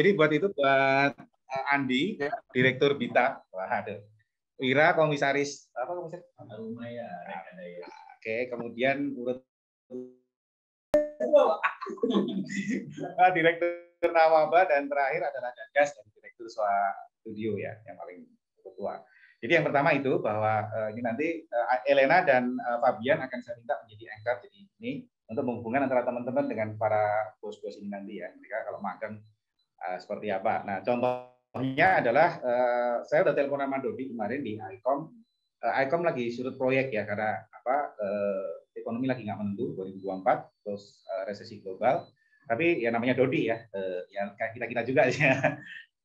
Jadi buat Andi, Ya. Direktur Bita. Waduh. Wira, Komisaris apa komisaris? Oke, kemudian urut Direktur Nawaba, dan terakhir adalah Gagas dari Direktur Soa Studio ya, yang paling tua. Jadi yang pertama itu bahwa ini nanti Elena dan Fabian akan saya minta menjadi anchor jadi ini untuk menghubungkan antara teman-teman dengan para bos-bos ini nanti ya. Mereka kalau magang seperti apa. Nah, contohnya adalah saya udah telepon sama Dodi kemarin di ICOM. ICOM lagi surut proyek ya karena ekonomi lagi nggak menentu 2024 terus resesi global. Tapi ya namanya Dodi ya, yang kayak kita juga ya.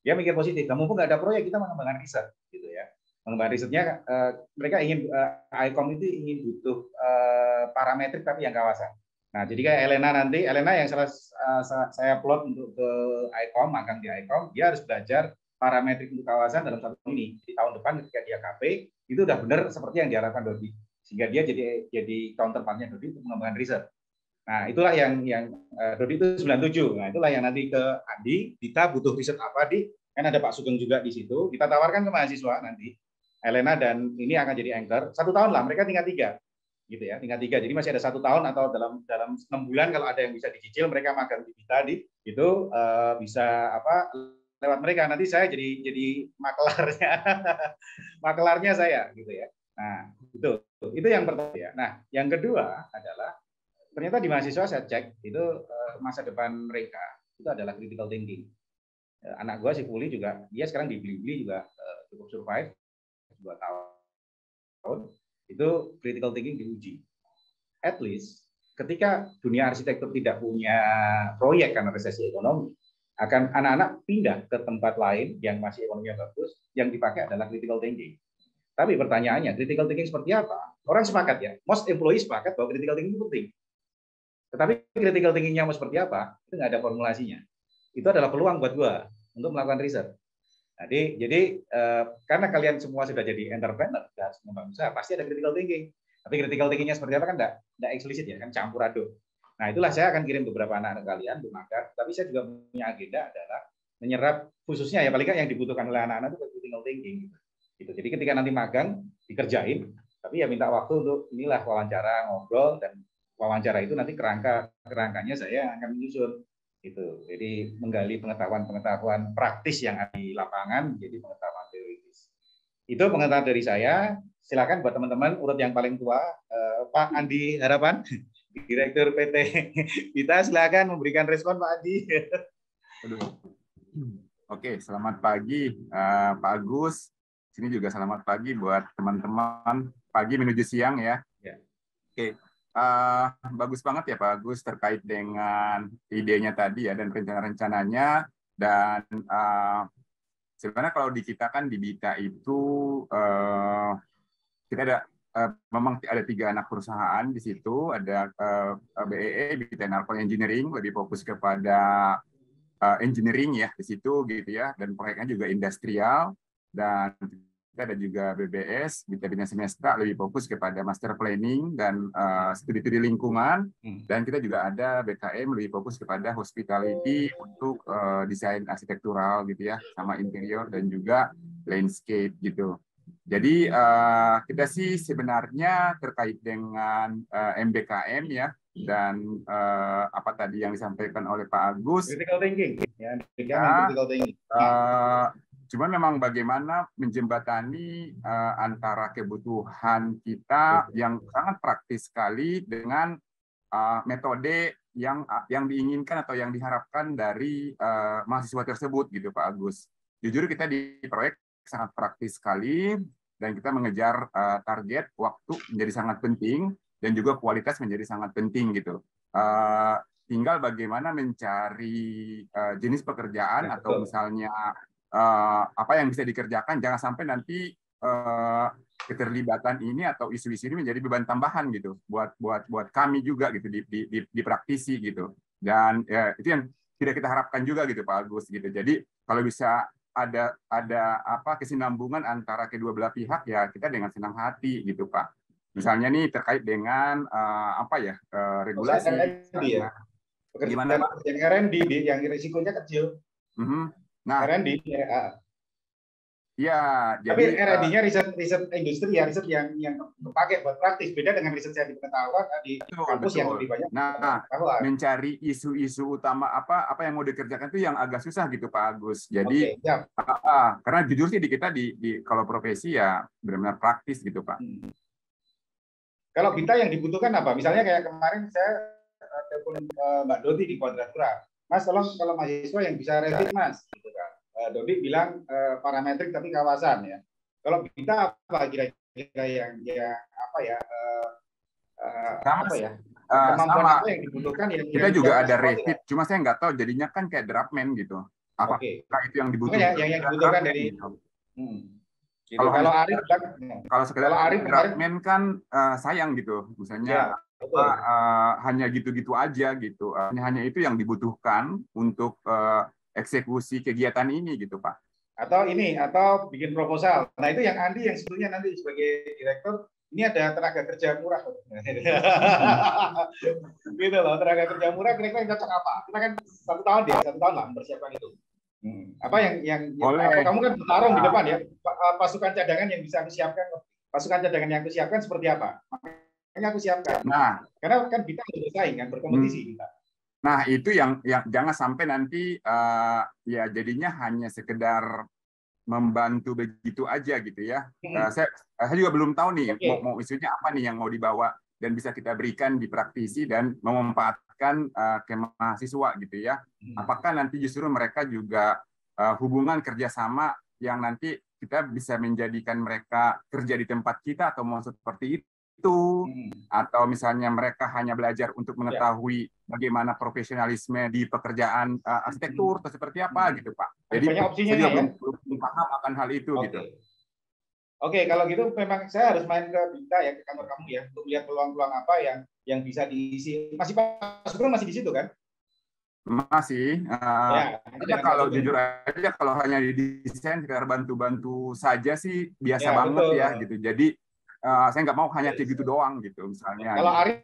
Dia mikir positif. Nah, mumpung nggak ada proyek, kita mengembangkan riset gitu ya. Mengembangkan risetnya, mereka ingin ICOM itu ingin butuh parametrik tapi yang kawasan. Nah, jadi kayak Elena yang saya plot untuk ke ICOM, magang di ICOM, dia harus belajar parametrik untuk kawasan dalam satu ini. Di tahun depan ketika dia KP, itu udah benar seperti yang diharapkan Dodi. Sehingga dia jadi counterpartnya Dodi untuk mengembangkan riset. Nah, itulah yang Dodi itu 97. Nah, itulah yang nanti ke Andi, kita butuh riset apa kan ada Pak Sugeng juga di situ. Kita tawarkan ke mahasiswa nanti. Elena dan ini akan jadi anchor. 1 tahun lah, mereka tingkat 3. Gitu ya, tingkat 3. Jadi masih ada 1 tahun atau dalam 6 bulan kalau ada yang bisa dicicil, mereka magang di kita itu bisa lewat mereka. Nanti saya jadi makelarnya. Makelarnya saya gitu ya. Nah, itu yang pertama ya. Nah, yang kedua adalah ternyata di mahasiswa saya cek itu masa depan mereka itu adalah critical thinking. Anak gua si Puli juga dia sekarang di Blibli juga cukup survive 2 tahun itu critical thinking diuji. At least ketika dunia arsitektur tidak punya proyek karena resesi ekonomi, akan anak-anak pindah ke tempat lain yang masih ekonominya bagus, yang dipakai adalah critical thinking. Tapi pertanyaannya, critical thinking seperti apa? Orang sepakat ya, most employees sepakat bahwa critical thinking itu penting. Tetapi critical thinking-nya mau seperti apa? Itu nggak ada formulasinya. Itu adalah peluang buat gua untuk melakukan riset. Jadi karena kalian semua sudah jadi entrepreneur, sudah harus membangun usaha, pasti ada critical thinking. Tapi critical thinking-nya seperti apa kan enggak eksplisit ya, kan campur aduk. Nah, itulah saya akan kirim beberapa anak-anak kalian untuk magang, tapi saya juga punya agenda adalah menyerap khususnya ya paling nggak yang dibutuhkan oleh anak-anak itu critical thinking gitu. Jadi ketika nanti magang dikerjain, tapi ya minta waktu untuk inilah wawancara, ngobrol, dan wawancara itu nanti kerangkanya saya akan menyusun gitu. Jadi menggali pengetahuan praktis yang ada di lapangan menjadi pengetahuan teoritis. Itu pengetahuan dari saya. Silakan buat teman-teman urut yang paling tua, Pak Andi Harapan, Direktur PT Bita, silakan memberikan respon Pak Andi. Oke, selamat pagi Pak Agus. Sini juga selamat pagi buat teman-teman. Pagi menuju siang ya. Oke. Bagus banget ya Pak Agus terkait dengan idenya tadi ya dan rencana-rencananya, dan sebenarnya kalau di kita kan di Bita itu kita ada memang ada 3 anak perusahaan di situ, ada BEE Bita Enarcon Engineering, lebih fokus kepada engineering ya di situ gitu ya, dan proyeknya juga industrial, dan kita ada juga BBS, Bita Bina Semesta, lebih fokus kepada master planning dan studi-studi lingkungan, dan kita juga ada BKM lebih fokus kepada hospitality untuk desain arsitektural gitu ya, sama interior dan juga landscape gitu. Jadi kita sih sebenarnya terkait dengan MBKM ya, dan apa tadi yang disampaikan oleh Pak Agus, critical thinking ya, critical thinking. Cuman memang bagaimana menjembatani antara kebutuhan kita yang sangat praktis sekali dengan metode yang diinginkan atau yang diharapkan dari mahasiswa tersebut gitu Pak Agus. Jujur kita di proyek sangat praktis sekali, dan kita mengejar target waktu menjadi sangat penting, dan juga kualitas menjadi sangat penting gitu. Tinggal bagaimana mencari jenis pekerjaan atau misalnya apa yang bisa dikerjakan, jangan sampai nanti keterlibatan ini atau isu-isu ini menjadi beban tambahan gitu buat kami juga gitu di praktisi gitu. Dan ya, itu yang tidak kita harapkan juga gitu Pak Agus gitu. Jadi kalau bisa ada kesinambungan antara kedua belah pihak ya kita dengan senang hati gitu Pak. Misalnya nih terkait dengan regulasi. Gimana Pak? Yang R&D yang risikonya kecil. Nah, R&D. ya, Tapi jadi R&D-nya riset industri ya, riset yang kepake buat praktis. Beda dengan riset saya di pengetahuan di kampus yang lebih banyak Nah, pengetahuan. mencari isu-isu utama apa yang mau dikerjakan itu yang agak susah gitu Pak Agus. Jadi Siap. karena jujur sih di kita di kalau profesi ya benar-benar praktis gitu Pak. Kalau kita yang dibutuhkan apa? Misalnya kayak kemarin saya telepon Mbak Dodi di Quadratura. Mas, tolong kalau mahasiswa yang bisa Revit Mas, gitu kan. Dodi bilang parametrik tapi kawasan ya. Kalau kita apa kira-kira yang apa ya? Apa ya? Kemampuan sama. apa yang dibutuhkan Kita juga ada Revit, cuma saya nggak tahu jadinya kan kayak Draftman gitu. Apakah itu yang dibutuhkan? Yang dibutuhkan dari gitu. Gitu. Kalau Arif kalau sekedar Draftman kan sayang gitu, misalnya hanya gitu-gitu aja gitu. Hanya itu yang dibutuhkan untuk eksekusi kegiatan ini gitu Pak. Atau bikin proposal. Nah itu yang Andi yang sebetulnya nanti sebagai direktur ini ada tenaga kerja murah. Gitu loh, tenaga kerja murah kira-kira yang cocok apa? Kita kan 1 tahun lah mempersiapkan itu. Apa apa, kamu kan bertarung di depan ya, pasukan cadangan yang bisa aku siapkan, pasukan cadangan yang aku siapkan seperti apa? Makanya aku siapkan. Karena kan kita harus bersaing kan, berkompetisi kita. Nah, itu yang jangan sampai nanti ya jadinya hanya sekedar membantu begitu aja gitu ya. Saya juga belum tahu nih mau isunya apa nih yang mau dibawa dan bisa kita berikan di praktisi dan memanfaatkan ke mahasiswa gitu ya. Apakah nanti justru mereka juga hubungan kerjasama yang nanti kita bisa menjadikan mereka kerja di tempat kita atau mau seperti itu, atau misalnya mereka hanya belajar untuk mengetahui bagaimana profesionalisme di pekerjaan arsitektur atau seperti apa gitu Pak. Jadi saya juga belum paham akan hal itu gitu. Oke, kalau gitu memang saya harus main ke Bita ya, ke kantor kamu ya, untuk lihat peluang-peluang apa yang bisa diisi. Masih Pak Sugeng masih di situ kan? Masih. Kalau jujur aja, kalau hanya di desain sekedar bantu-bantu saja sih biasa banget ya gitu. Jadi saya nggak mau hanya kayak gitu doang gitu misalnya. Kalau Arif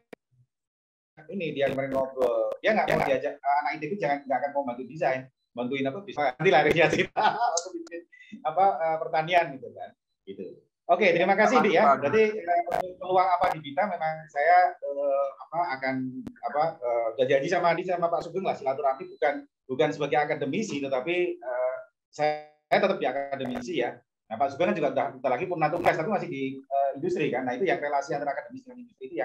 ini dia kemarin ngobrol, dia nggak mau diajak anak ITB nggak akan mau bantu desain, bantuin apa bisa nanti larinya sih pertanian gitu kan. Gitu. Oke, terima kasih Di ya. Berarti peluang apa di Bita memang saya akan janji sama Andi sama Pak Sugeng lah silaturahmi bukan sebagai akademisi tetapi saya tetap di akademisi ya. Nah Pak Sugeng juga udah lagi purna tugas tapi masih di industri kan. Nah itu yang relasi antara akademis dengan industri itu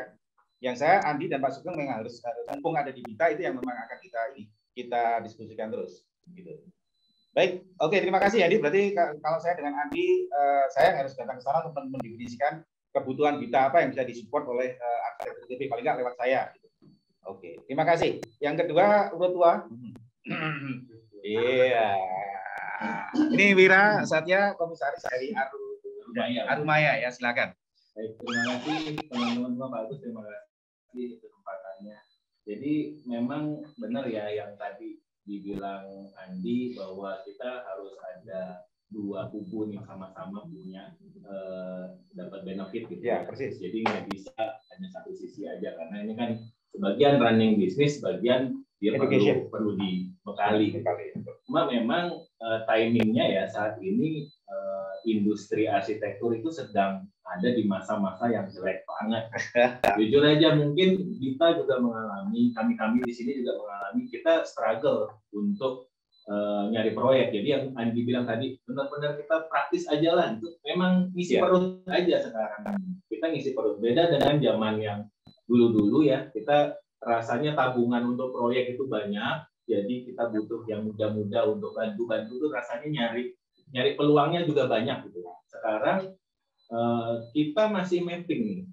yang saya Andi dan Pak Sugeng memang harus mumpung ada di Bita itu yang memang akan kita diskusikan terus gitu. Baik, oke terima kasih Andi. Berarti kalau saya dengan Andi, saya harus datang ke sana untuk mendefinisikan kebutuhan Bita apa yang bisa disupport oleh arsitektur ITB, paling nggak lewat saya. Oke, terima kasih. Yang kedua, urut 2. Iya. Ini Wira Satya, komisaris dari Arumaya ya, silakan. Baik, terima kasih teman-teman Pak Agus, terima kasih kesempatannya. Jadi memang benar ya yang tadi dibilang Andi bahwa kita harus ada dua kubu nih sama-sama punya dapat benefit gitu ya. Persis. Jadi nggak bisa hanya satu sisi aja karena ini kan sebagian running bisnis, sebagian dia perlu dibekali. Cuma memang timingnya ya saat ini industri arsitektur itu sedang ada di masa-masa yang jelek banget. Jujur aja mungkin kita juga mengalami, kami di sini juga mengalami, kita struggle untuk nyari proyek. Jadi yang Andi bilang tadi, benar-benar kita praktis aja lah. Itu memang ngisi perut aja sekarang. Kita ngisi perut. Beda dengan zaman yang dulu-dulu ya, kita rasanya tabungan untuk proyek itu banyak, jadi kita butuh yang muda-muda untuk bantu-bantu tuh rasanya nyari peluangnya juga banyak gitu. Sekarang kita masih mapping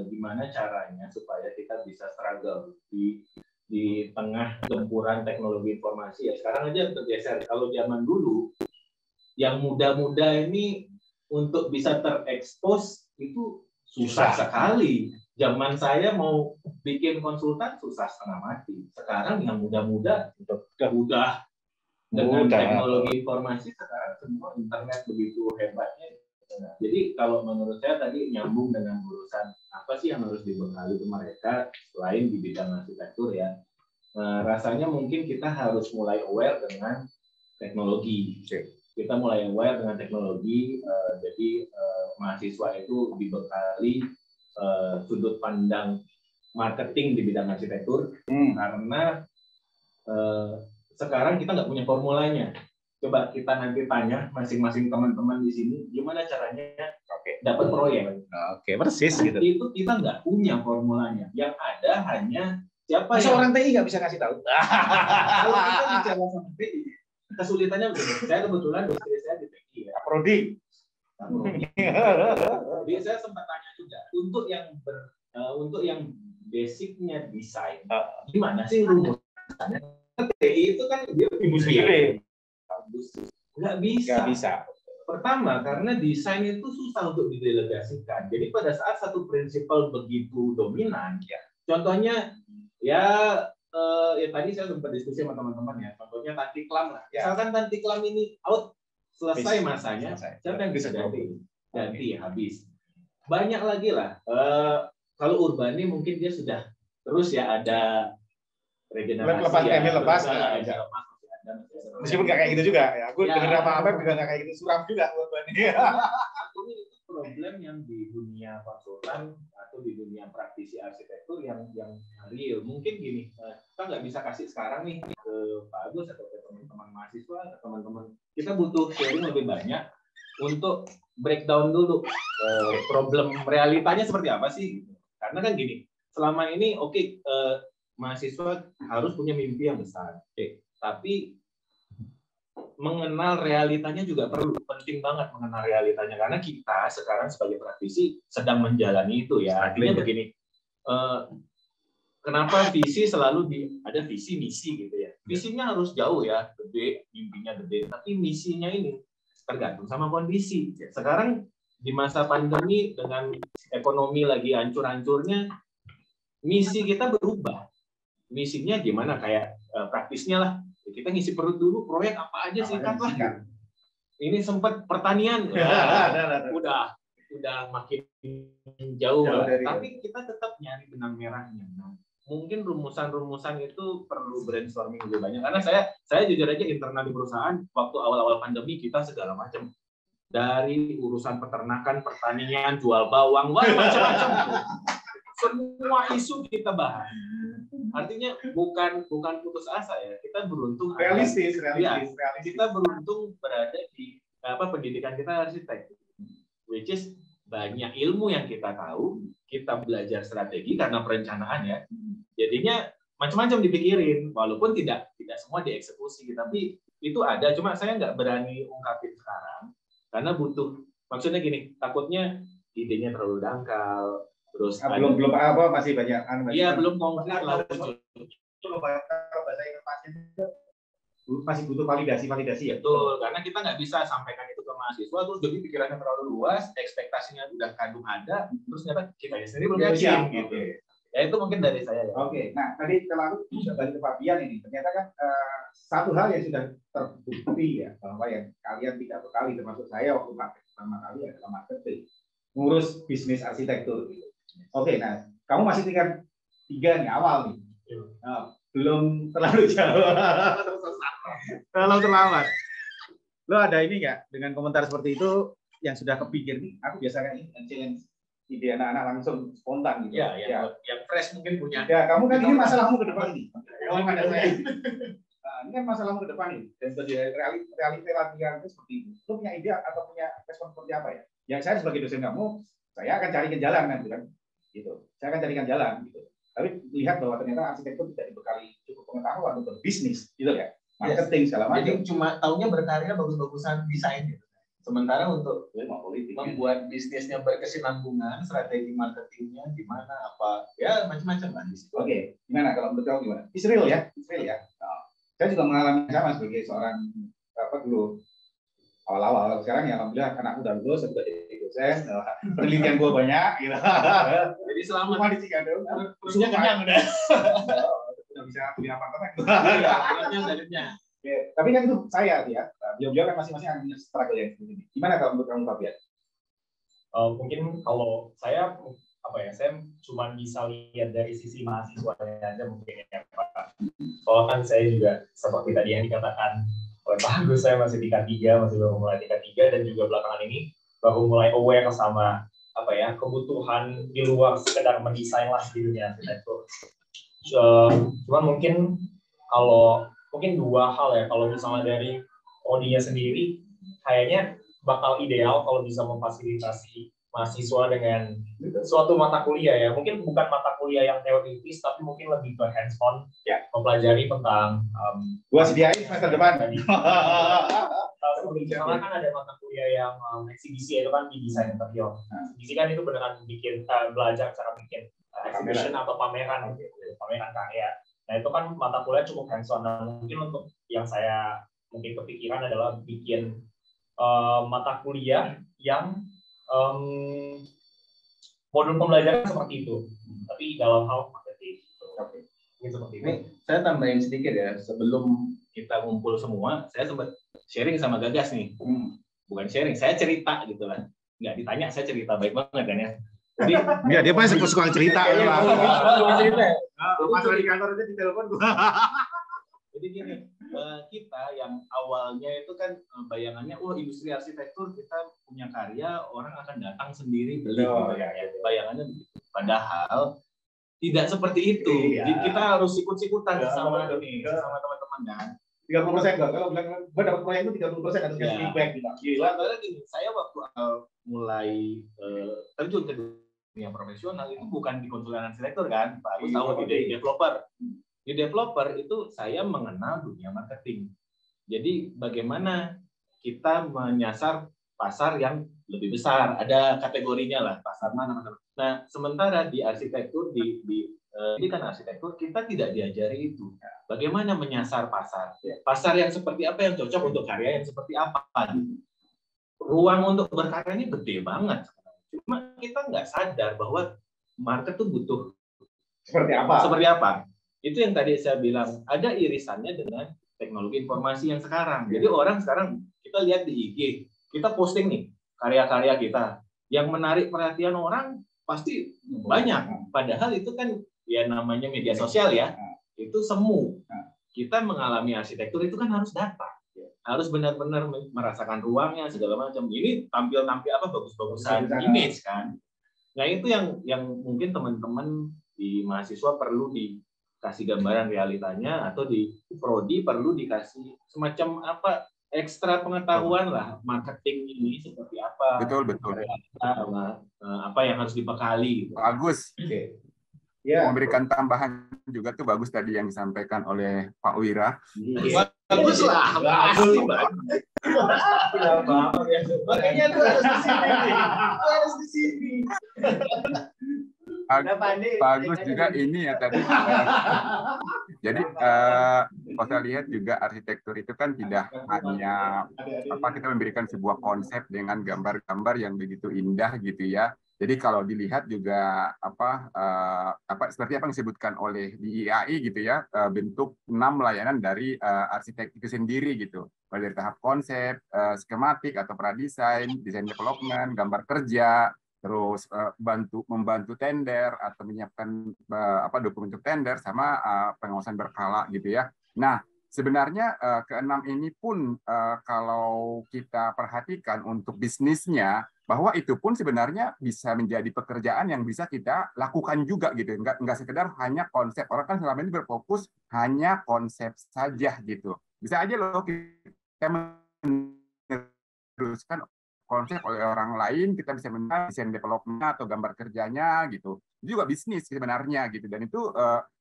gimana caranya supaya kita bisa struggle di tengah gempuran teknologi informasi ya. Sekarang aja tergeser. Kalau zaman dulu yang muda-muda ini untuk bisa terekspos itu susah sekali. Zaman saya mau bikin konsultan susah setengah mati. Sekarang yang muda-muda udah dengan teknologi informasi sekarang semua internet begitu hebatnya. Jadi kalau menurut saya tadi nyambung dengan urusan apa sih yang harus dibekali ke mereka selain di bidang arsitektur ya. rasanya mungkin kita harus mulai aware dengan teknologi. Kita mulai aware dengan teknologi, jadi mahasiswa itu dibekali sudut pandang marketing di bidang arsitektur, karena sekarang kita nggak punya formulanya. Coba kita nanti tanya masing-masing teman-teman di sini, gimana caranya dapat proyek. Persis gitu. Itu kita nggak punya formulanya. Yang ada hanya siapa yang orang TI nggak bisa ngasih tahu. Kalau kita bicara sama TI, kesulitannya begini. Saya kebetulan dosen saya di TI ya. Prodi. Jadi saya sempat tanya juga untuk yang basicnya desain, gimana sih rumusnya? TI itu kan dia industri. Nggak bisa. Pertama, karena desain itu susah untuk didelegasikan. Jadi pada saat satu prinsipal begitu dominan, contohnya ya tadi saya sempat diskusi sama teman-teman ya. Contohnya Tantiklam lah. Misalkan Tantiklam ini out, selesai masanya, siapa yang bisa ganti habis. Banyak lagi lah. Kalau Urbani mungkin dia sudah terus ya ada regenerasi. Lepas. Meskipun nggak kayak gitu juga ya. Aku dengar apa juga nggak kayak gitu, suram juga Urbani. Itu problem yang di dunia konsultan atau di dunia praktisi arsitektur yang real. Mungkin gini, kita nggak bisa kasih sekarang nih ke Pak Agus atau ke teman-teman mahasiswa atau teman-teman. Kita butuh sharing lebih banyak untuk breakdown dulu problem realitanya seperti apa sih. Karena kan gini, selama ini mahasiswa harus punya mimpi yang besar. Tapi mengenal realitanya juga perlu, penting banget mengenal realitanya, karena kita sekarang sebagai praktisi sedang menjalani itu ya. Artinya begini, kenapa visi selalu ada visi misi gitu ya. Visinya harus jauh ya, gede, mimpinya gede, tapi misinya ini tergantung sama kondisi. Sekarang di masa pandemi dengan ekonomi lagi hancur-hancurnya, misi kita berubah. Misinya gimana, kayak praktisnya lah. Kita ngisi perut dulu, proyek apa aja singkat lah. Ini sempat pertanian, udah makin jauh lah. Tapi kita tetap nyari benang merahnya. Nah, mungkin rumusan-rumusan itu perlu brainstorming lebih banyak. Karena saya jujur aja internal di perusahaan, waktu awal-awal pandemi kita segala macam. Dari urusan peternakan, pertanian, jual bawang, macam-macam. Semua isu kita bahas. Artinya bukan putus asa ya, kita beruntung realistis. Kita beruntung berada di pendidikan kita arsitek, which is banyak ilmu yang kita tahu, kita belajar strategi karena perencanaan ya, jadinya macam-macam dipikirin, walaupun tidak semua dieksekusi, tapi itu ada, cuma saya nggak berani ungkapin sekarang karena butuh, maksudnya gini, takutnya idenya terlalu dangkal. Terus belum masih banyak belum konkret lah. Kalau bahasa inovasi masih butuh validasi ya. Betul, karena kita nggak bisa sampaikan itu ke mahasiswa terus jadi pikirannya terlalu luas, ekspektasinya udah kadung ada, terus ternyata kita sendiri belum yakin gitu. Ya itu mungkin dari saya ya. Nah tadi kalau aku bisa balik ke Fabian ini, ternyata kan satu hal yang sudah terbukti ya, bahwa yang kalian tidak bekali, termasuk saya waktu praktek pertama kali adalah marketing, ngurus bisnis arsitektur gitu. Nah, kamu masih tingkat 3 nih awal nih. Belum terlalu jauh. Terlalu terlambat. Lo ada ini nggak dengan komentar seperti itu yang sudah kepikir nih? Aku biasanya ini challenge ide anak-anak langsung spontan gitu. Yang fresh mungkin punya. Ya, kamu kan ini masalahmu ke depan ini. Kalau ada saya. Ini kan masalahmu ke depan ini. Dan realita latihan itu seperti ini. Lo punya ide atau punya respon seperti apa ya? Yang saya sebagai dosen kamu, saya akan carikan jalan nanti kan. Gitu. Saya akan carikan jalan gitu. Tapi lihat bahwa ternyata arsitektur tidak dibekali cukup pengetahuan untuk berbisnis, gitu ya. Marketing segala macam. Jadi cuma taunya berkarya bagus-bagusan desain gitu. Sementara untuk membuat bisnisnya berkesinambungan, strategi marketingnya gimana, apa ya macam-macam lah di situ. Gimana kalau menurut kamu gimana? Israel ya. Saya juga mengalami sama sebagai seorang dulu awal-awal. Sekarang ya alhamdulillah anakku udah lulus, sudah jadi dosen, penelitian gue banyak gitu. Jadi selama di Cikadau perutnya kenyang udah bisa beli apartemen. Iya, tapi kan itu saya ya. Beliau kan masing-masing punya struggle yang seperti ini. Gimana kalau menurut kamu Fabian? Mungkin kalau saya saya cuma bisa lihat dari sisi mahasiswa aja mungkin ya Pak. Soalnya kan saya juga seperti tadi yang dikatakan oleh Pak Agus, saya masih tingkat 3, masih baru mulai tingkat 3, dan juga belakangan ini baru mulai aware sama apa ya, kebutuhan di luar sekedar mendesain lah di dunia arsitektur. Cuman mungkin mungkin dua hal ya, kalau misalnya dari prodinya sendiri kayaknya bakal ideal kalau bisa memfasilitasi mahasiswa dengan suatu mata kuliah ya, mungkin bukan mata kuliah yang teoritis tapi mungkin lebih ke hands on ya, mempelajari tentang gua sediain semester depan. Misalnya kan ada mata kuliah yang eksibisi, itu kan di desain interior. Eksibisi kan itu beneran bikin belajar cara bikin exhibition atau pameran karya. Nah itu kan mata kuliah cukup hands on. Nah, mungkin untuk yang saya mungkin kepikiran adalah bikin mata kuliah yang modul pembelajaran seperti itu, tapi dalam hal marketing. Ini seperti itu. Ini saya tambahin sedikit ya, sebelum kita ngumpul semua, saya sempat sharing sama Gagas nih. Bukan sharing, saya cerita gitu lah. Nggak ditanya, saya cerita baik banget kan ya. Jadi, ya dia pasti suka cerita. Masalah di kantor aja di telepon. Jadi gini, kita yang awalnya itu kan bayangannya, industri arsitektur kita punya karya, orang akan datang sendiri beli. Bayangannya begitu. Padahal tidak seperti itu. Jadi kita harus ikut-ikutan sama teman-teman kan. 30% enggak, kalau bilang gue dapat proyek itu 30% harus kasih feedback gitu. Gila, gini, saya waktu mulai terjun ke dunia profesional itu bukan di konsulen arsitektur kan, Pak Agus tahu di developer. Di developer itu saya mengenal dunia marketing. Jadi bagaimana kita menyasar pasar yang lebih besar, ada kategorinya lah, pasar mana. Nah, sementara di arsitektur ini kan arsitektur kita tidak diajari itu. Bagaimana menyasar pasar? Pasar yang seperti apa yang cocok untuk karya yang seperti apa? Ruang untuk berkarya ini gede banget. Cuma kita nggak sadar bahwa market tuh butuh seperti apa. Itu yang tadi saya bilang, ada irisannya dengan teknologi informasi yang sekarang. Jadi orang sekarang, kita lihat di IG, kita posting nih, karya-karya kita. Yang menarik perhatian orang, pasti banyak. Padahal itu kan, ya namanya media sosial ya, itu semu. Kita mengalami arsitektur itu kan harus data. Harus benar-benar merasakan ruangnya, segala macam. Ini tampil-tampil apa, bagus-bagusan image kan. Nah itu yang mungkin teman-teman di mahasiswa perlu dikasih gambaran realitanya, atau di prodi perlu dikasih semacam apa ekstra pengetahuan lah, marketing ini seperti apa, betul apa yang harus dibekali. Bagus. Memberikan tambahan juga tuh bagus tadi yang disampaikan oleh Pak Wira. Bagus lah, pasti bagus. Makanya tuh harus di sini. Bagus juga ini ya tadi. Jadi kalau saya lihat juga arsitektur itu kan tidak hanya kita memberikan sebuah konsep dengan gambar-gambar yang begitu indah gitu ya. Jadi kalau dilihat juga seperti apa yang disebutkan oleh di IAI gitu ya, bentuk 6 layanan dari arsitek itu sendiri gitu. Mulai dari tahap konsep, skematik atau pradesain, desain development, gambar kerja, terus membantu tender atau menyiapkan dokumen untuk tender sama pengawasan berkala gitu ya. Nah, sebenarnya keenam ini pun kalau kita perhatikan untuk bisnisnya, bahwa itu pun sebenarnya bisa menjadi pekerjaan yang bisa kita lakukan juga gitu. Nggak sekedar hanya konsep. Orang kan selama ini berfokus hanya konsep saja gitu. Bisa aja loh kita meneruskan konsep oleh orang lain, kita bisa mengenal desain development atau gambar kerjanya gitu. Itu juga bisnis sebenarnya gitu, dan itu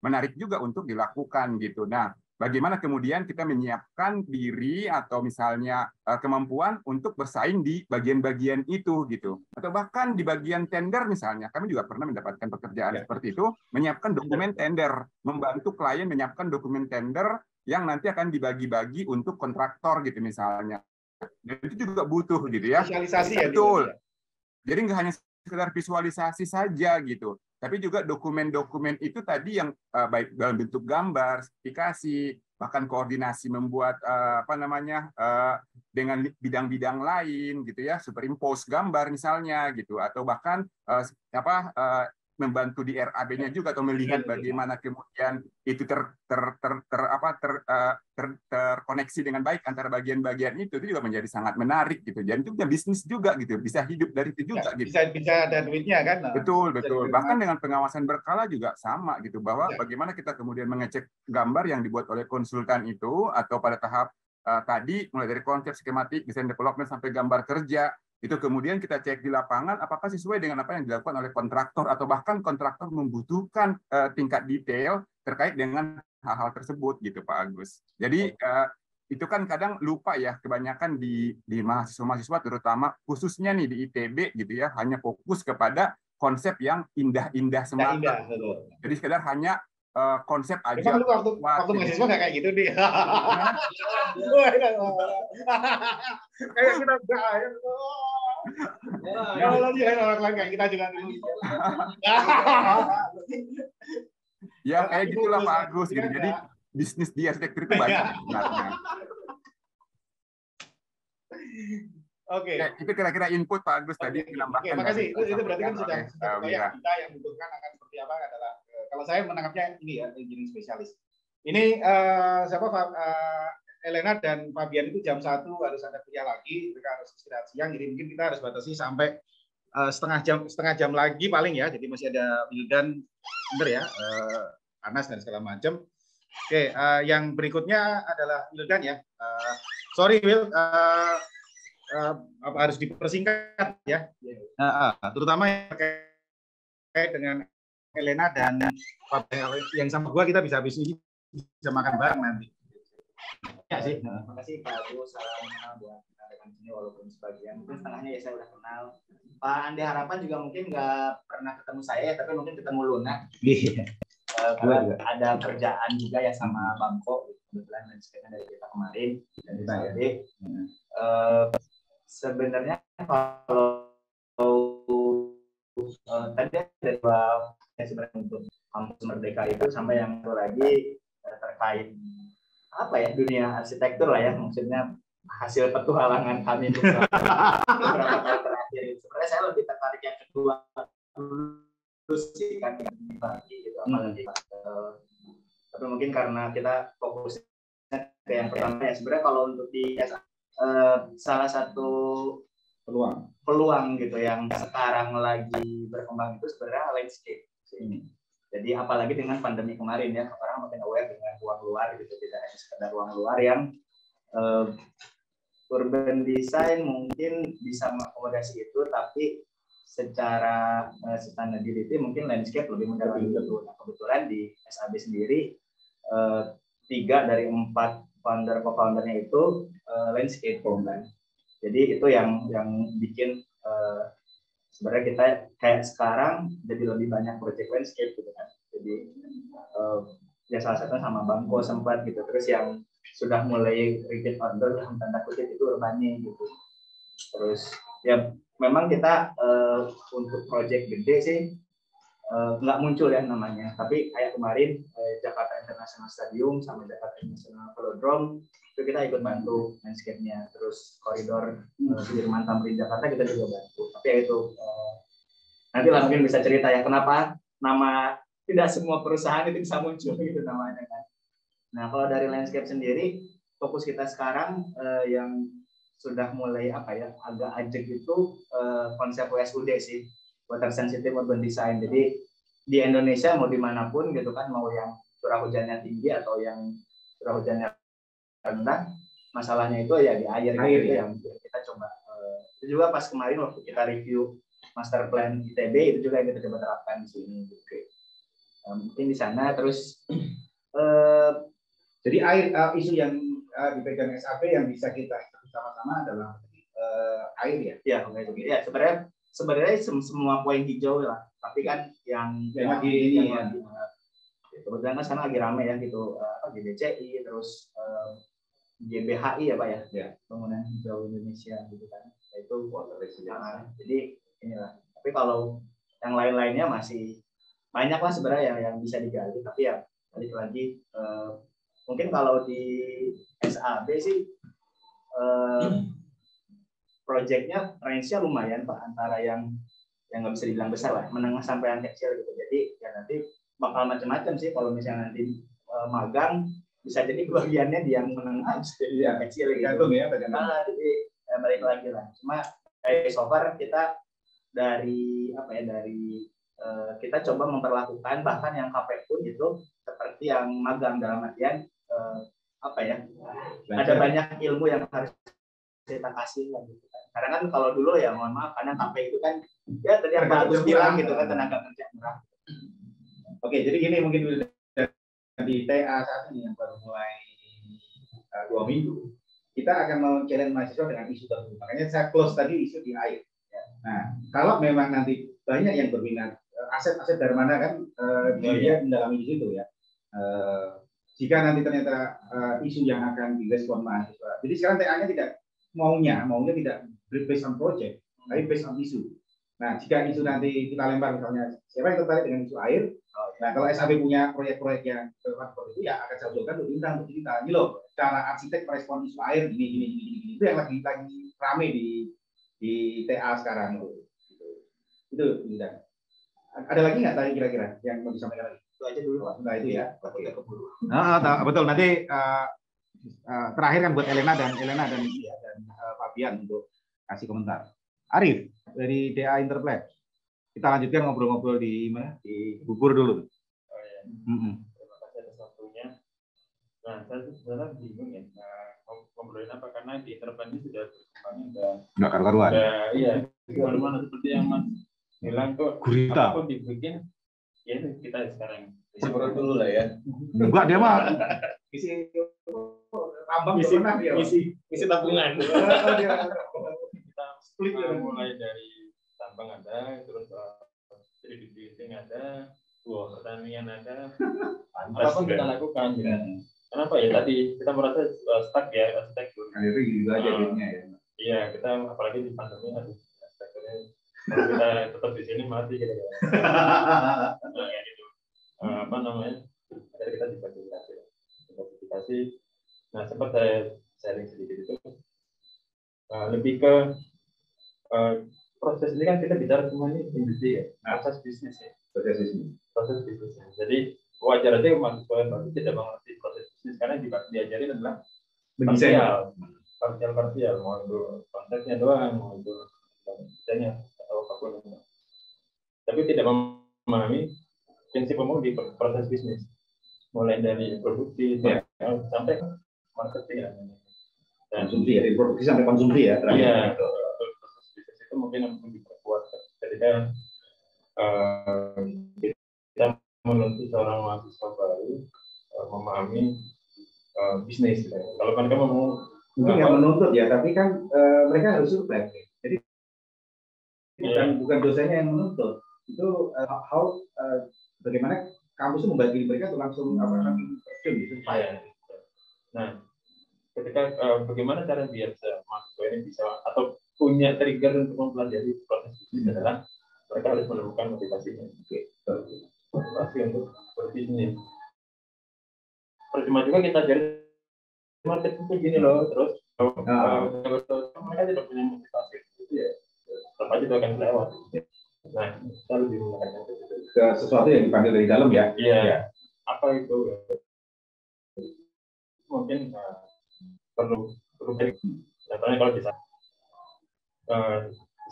menarik juga untuk dilakukan gitu. Nah, bagaimana kemudian kita menyiapkan diri atau misalnya kemampuan untuk bersaing di bagian-bagian itu gitu, atau bahkan di bagian tender misalnya, kami juga pernah mendapatkan pekerjaan seperti itu, menyiapkan dokumen tender, membantu klien menyiapkan dokumen tender yang nanti akan dibagi-bagi untuk kontraktor gitu misalnya. Dan itu juga butuh gitu ya. Visualisasi ya. Betul. Jadi nggak hanya sekedar visualisasi saja gitu, tapi juga dokumen-dokumen itu tadi yang baik dalam bentuk gambar, spesifikasi, bahkan koordinasi membuat dengan bidang-bidang lain gitu ya, superimpose gambar misalnya gitu, atau bahkan membantu di RAB-nya juga atau melihat bagaimana kemudian itu terkoneksi dengan baik antara bagian-bagian itu juga menjadi sangat menarik gitu. Jadi itu punya bisnis juga gitu, bisa hidup dari itu juga gitu. Bisa ada duitnya kan. Betul. Bahkan dengan pengawasan berkala juga sama gitu, bahwa bagaimana kita kemudian mengecek gambar yang dibuat oleh konsultan itu atau pada tahap tadi mulai dari konsep, skematik, desain development sampai gambar kerja. Itu kemudian kita cek di lapangan apakah sesuai dengan apa yang dilakukan oleh kontraktor atau bahkan kontraktor membutuhkan tingkat detail terkait dengan hal-hal tersebut gitu Pak Agus. Jadi itu kan kadang lupa ya, kebanyakan di mahasiswa-mahasiswa terutama khususnya nih di ITB gitu ya, hanya fokus kepada konsep yang indah-indah semata. Jadi sekedar hanya konsep aja. Emang lu waktu mahasiswa nggak kayak gitu nih? Kayak kita kalau lagi orang lain kayak kita juga dulu. Ya kayak gitulah Pak Agus gitu. Jadi bisnis di arsitektur itu banyak sebenarnya. Oke. Itu kira-kira input Pak Agus tadi menambahkan. Oke, makasih. Itu berarti kan sudah kayak kita yang membutuhkan akan seperti apa adalah kalau saya menangkapnya ini ya, engineering spesialis. Ini Elena dan Fabian itu jam 1 harus ada kuliah lagi, mereka harus istirahat siang, jadi mungkin kita harus batasi sampai setengah jam lagi paling ya, jadi masih ada Wildan, bener ya, Anas dan segala macam. Oke, yang berikutnya adalah Wildan ya. Sorry Will, apa harus dipersingkat ya, terutama yang terkait dengan Elena dan yang sama gua, kita bisa habis ini bisa makan bareng nanti. Ya sih, makasih Pak Agus, salam kenal buat rekan sini walaupun sebagian, mungkin setengahnya ya saya udah kenal. Pak Andi Harapan juga mungkin nggak pernah ketemu saya, tapi mungkin ketemu Luna. Karena ada kerjaan juga ya sama Bangko, kebetulan dan sekitar dari kita kemarin dari tadi. Sebenarnya kalau tadi dari sebenarnya untuk kampus Merdeka itu sampai yang satu lagi terkait apa ya, dunia arsitektur lah ya, maksudnya hasil petualangan kami beberapa tahun terakhir. Sebenarnya saya lebih tertarik yang kedua terus sih kan yang dibagi gitu, apalagi tapi mungkin karena kita fokusnya ke yang pertama ya. Sebenarnya kalau untuk di salah satu peluang gitu yang sekarang lagi berkembang itu sebenarnya landscape ini. Jadi apalagi dengan pandemi kemarin ya, orang makin aware dengan ruang luar gitu, tidak hanya sekedar ruang luar yang urban design mungkin bisa mengakomodasi itu, tapi secara sustainability mungkin landscape lebih mendalami itu. Nah, kebetulan di SAB sendiri 3 dari 4 co-foundernya itu landscape kan. Jadi itu yang bikin sebenarnya kita kayak sekarang jadi lebih banyak project landscape gitu kan. Jadi ya salah satunya sama Bangko sempat gitu. Terus yang sudah mulai repeat order dalam tanda kutip itu Urbani gitu. Terus ya memang kita untuk project gede sih nggak muncul ya namanya. Tapi kayak kemarin Jakarta International Stadium sama Jakarta International Velodrome itu kita ikut bantu landscape-nya. Terus koridor Sudirman Tamrin Jakarta kita juga bantu. Tapi ya itu nanti lah mungkin bisa cerita ya kenapa nama tidak semua perusahaan itu bisa muncul gitu namanya kan. Nah kalau dari landscape sendiri fokus kita sekarang yang sudah mulai apa ya agak ajek itu konsep WSUD sih, water sensitive urban design. Jadi di Indonesia mau dimanapun gitu kan, mau yang curah hujannya tinggi atau yang curah hujannya rendah, masalahnya itu ya di air gitu ya. Yang kita coba itu juga pas kemarin waktu kita review master plan ITB itu juga yang kita coba terapkan di sini gitu. Mungkin di sana. Terus jadi air isu yang dipegang SAP yang bisa kita sama-sama adalah air ya. Ya sebenarnya semua poin hijau lah, tapi kan yang lagi ini ya. Kebetulan kan sekarang lagi rame ya gitu, GBCI terus GBHI ya Pak ya, Bangunan Hijau Indonesia gitu kan, itu jadi inilah. Tapi kalau yang lain-lainnya masih banyak lah sebenarnya yang bisa digali, tapi ya balik lagi mungkin kalau di SAB sih proyeknya range-nya lumayan Pak, antara yang yang nggak bisa dibilang besar lah, menengah sampai yang kecil gitu. Jadi ya nanti bakal macam-macam sih kalau misalnya nanti magang, bisa jadi bagiannya di yang menengah, bisa jadi yang kecil gitu. Jadi balik lagi lah. Cuma kayak so far kita dari kita coba memperlakukan bahkan yang KP pun itu seperti yang magang, dalam artian ada banyak ilmu yang harus kita kasih lah gitu kan. Karena kan kalau dulu ya mohon maaf, karena KP itu kan ya tadi yang Pak Agus bilang gitu kan, tenaga kerja murah. Oke, jadi gini mungkin di TA saat ini yang baru mulai 2 minggu, kita akan men-challenge mahasiswa dengan isu tertentu. Makanya saya close tadi isu di air. Nah, kalau memang nanti banyak yang berminat, aset-aset dari mana kan dia mendalami di situ ya. Jika nanti ternyata isu yang akan direspon mahasiswa. Jadi sekarang TA-nya tidak maunya tidak based on project, tapi based on isu. Nah, jika isu nanti kita lempar misalnya siapa yang tertarik dengan isu air, nah kalau SAB punya proyek-proyek yang seperti itu ya akan saya usulkan untuk diundang untuk cerita. Ini loh cara arsitek merespon isu air gini. Itu yang lagi rame di TA sekarang itu. Ada lagi nggak tadi kira-kira yang mau disampaikan lagi? Itu aja dulu Pak. Nah itu ya. Betul. Nanti terakhir kan buat Elena dan Fabian untuk kasih komentar. Arif dari DA Interplay. Kita lanjutkan ngobrol-ngobrol di mana? Di Bubur dulu. Oh ya. Terima kasih atas waktunya. Nah, saya sebenarnya bingung ya ngobrolin apa, karena di Interplay ini sudah berkembangnya udah karuan. Iya, kemana-mana seperti yang Mas bilang kok gurita. Apapun dibikin, ya kita sekarang isi perut dulu lah ya. Enggak, dia mah isi tambang isi tabungan. Kita split mulai dari tambang ada, terus 3D printing ada, pertanian ada, apapun kita lakukan. Kenapa ya tadi kita merasa stuck ya, arsitektur. Nah, itu juga aja jadinya ya. Iya, kita apalagi di pandemi arsitekturnya. Kalau kita tetap di sini mati gitu ya. Nah, ya gitu. Apa namanya? Akhirnya kita disertifikasi. Nah, sempat saya sharing sedikit itu lebih ke proses ini kan kita bicara semua ini industri ya, proses bisnis ya. Proses bisnis. Jadi wajar aja mahasiswa yang baru tidak mengerti proses bisnis karena diajarin adalah parsial, mau itu konsepnya doang, mau itu desainnya atau apapun. Tapi tidak memahami prinsip umum di proses bisnis, mulai dari produksi sampai marketing dan konsumsi ya, dari produksi sampai konsumsi ya. Iya, proses bisnis itu mungkin yang diperkuat ketika kita menuntut seorang mahasiswa baru memahami bisnis. Kalau mereka mau mungkin nggak menuntut ya, tapi kan mereka harus survei. Jadi bukan dosennya yang menuntut. Itu bagaimana kampus membagi mereka untuk langsung terjun gitu. Nah, ketika bagaimana cara biar mahasiswa ini bisa atau punya trigger untuk mempelajari proses bisnis adalah mereka harus menemukan motivasinya. Motivasi untuk berbisnis. Percuma juga kita jadi market itu gini loh, terus mereka tidak punya motivasi itu ya, tetap aja itu akan lewat. Nah, kita lebih menggunakan ke sesuatu yang dipanggil dari dalam ya. Iya. Apa itu? Mungkin perlu contohnya kalau bisa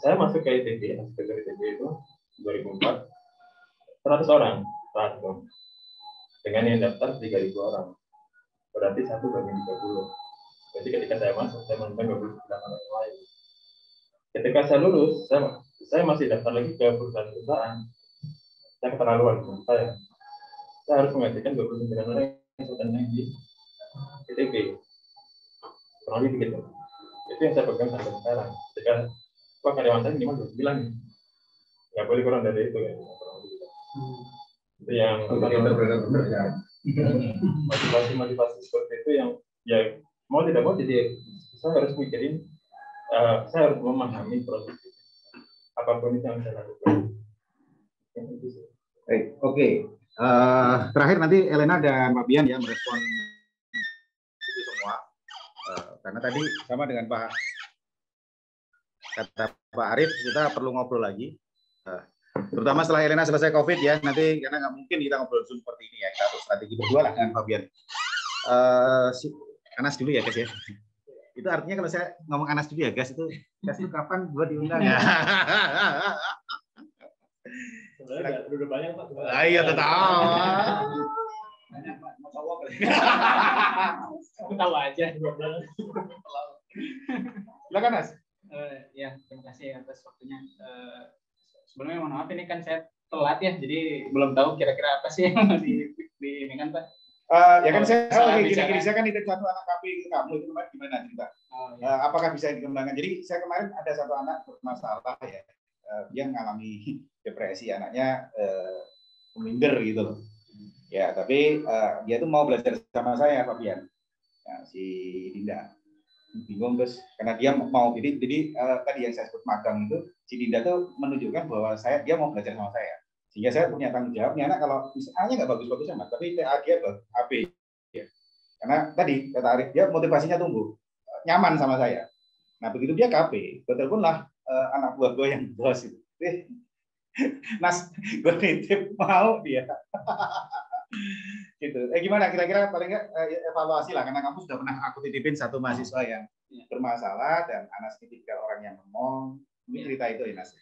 saya masuk ke ITB, arsitektur ITB itu 2004 100 orang saat itu, dengan yang daftar 3.000 orang, berarti 1/30. Jadi ketika saya masuk, saya menemukan 29 orang yang lain. Ketika saya lulus, saya masih daftar lagi ke perusahaan-perusahaan. Saya keterlaluan, saya harus menggantikan 29 orang yang sedang di ITB. Kurang lebih begitu. Itu yang saya pegang sampai sekarang. Ketika karyawan saya minimal 29, nggak boleh kurang dari itu ya. Itu yang motivasi seperti itu yang ya mau tidak mau, jadi saya harus mikirin, saya harus memahami proses itu. Apapun itu yang saya lakukan. Oke. Terakhir nanti Elena dan Fabian ya merespon itu semua. Karena tadi sama dengan kata Pak Arif, kita perlu ngobrol lagi. Terutama setelah Elena selesai COVID ya, nanti karena nggak mungkin kita ngobrol Zoom seperti ini ya, kita atur strategi berdua lah dengan Fabian. Anas dulu ya guys ya. Itu artinya kalau saya ngomong Anas dulu ya guys, itu kapan gua diundang ya? Sebenarnya udah banyak Pak. Iya tetap. Banyak Pak, mau cowok. Tahu aja. Silakan Mas. Ya, terima kasih atas waktunya. Sebenarnya mohon maaf ini kan saya telat ya, jadi belum tahu kira-kira apa sih yang di ini kan Pak. Ya kan saya gini-gini, saya kan itu satu anak KPI kamu itu kemarin gimana cerita? Apakah bisa dikembangkan? Jadi saya kemarin ada satu anak bermasalah ya, dia mengalami depresi, anaknya minder gitu loh. Ya tapi dia tuh mau belajar sama saya Fabian, ya, si Dinda. Bingung terus karena dia mau jadi tadi yang saya sebut magang itu si Dinda tuh menunjukkan bahwa dia mau belajar sama saya sehingga saya punya tanggung jawab. Ini anak kalau misalnya nggak bagus-bagus amat tapi TA dia AB ya. Karena tadi kata Arif dia motivasinya tumbuh nyaman sama saya. Nah begitu dia KP betulpunlah anak buah gue yang bos itu Nas gue nitip mau dia gitu. Gimana kira-kira paling nggak evaluasi lah karena kamu sudah pernah aku titipin satu mahasiswa yang bermasalah dan Anas tipikal orang yang ngomong. Ini cerita itu ya Nas.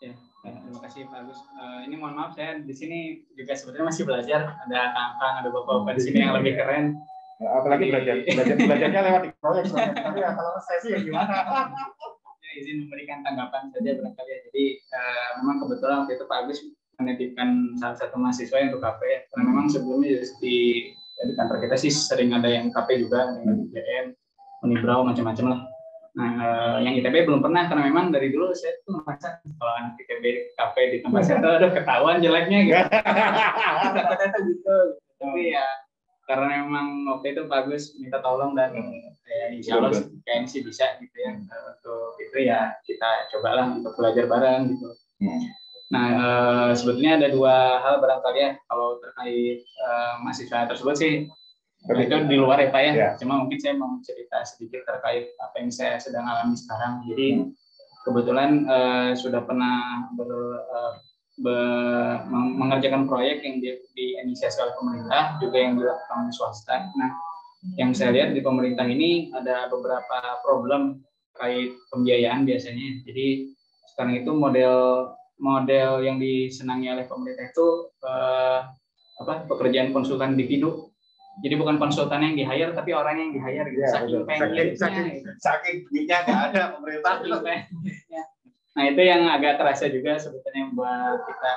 Ya, terima kasih Pak Agus. Ini mohon maaf saya di sini juga sebetulnya masih belajar. Ada kakak, ada bapak-bapak di sini yang lebih keren. Apalagi belajarnya lewat di proyek. Tapi kalau saya sih gimana? Izin memberikan tanggapan saja barangkali ya. Jadi memang kebetulan waktu itu Pak Agus menitipkan salah satu mahasiswa yang untuk KP ya. Karena memang sebelumnya di kantor kita sih sering ada yang KP juga dengan UGM, Unibrau macam-macam lah. Nah, yang ITB belum pernah karena memang dari dulu saya tuh merasa kalau anak ITB KP di tempat saya tuh ada ketahuan jeleknya gitu. Kata-kata gitu. Tapi ya karena memang waktu itu Pak Agus minta tolong dan insya Allah kayaknya sih bisa gitu ya. Untuk itu ya kita cobalah untuk belajar bareng gitu. Nah, sebetulnya ada dua hal barangkali ya kalau terkait mahasiswa tersebut sih. Itu di luar ya Pak ya. Cuma mungkin saya mau cerita sedikit terkait apa yang saya sedang alami sekarang. Jadi kebetulan sudah pernah mengerjakan proyek yang diinisiasi oleh pemerintah juga yang dilakukan oleh swasta. Nah, yang saya lihat di pemerintah ini ada beberapa problem terkait pembiayaan biasanya. Jadi sekarang itu model yang disenangi oleh pemerintah itu pekerjaan konsultan individu. Jadi bukan konsultan yang di-hire tapi orang yang di-hire gitu. Saking duitnya nggak ada pemerintah. Nah itu yang agak terasa juga sebetulnya buat kita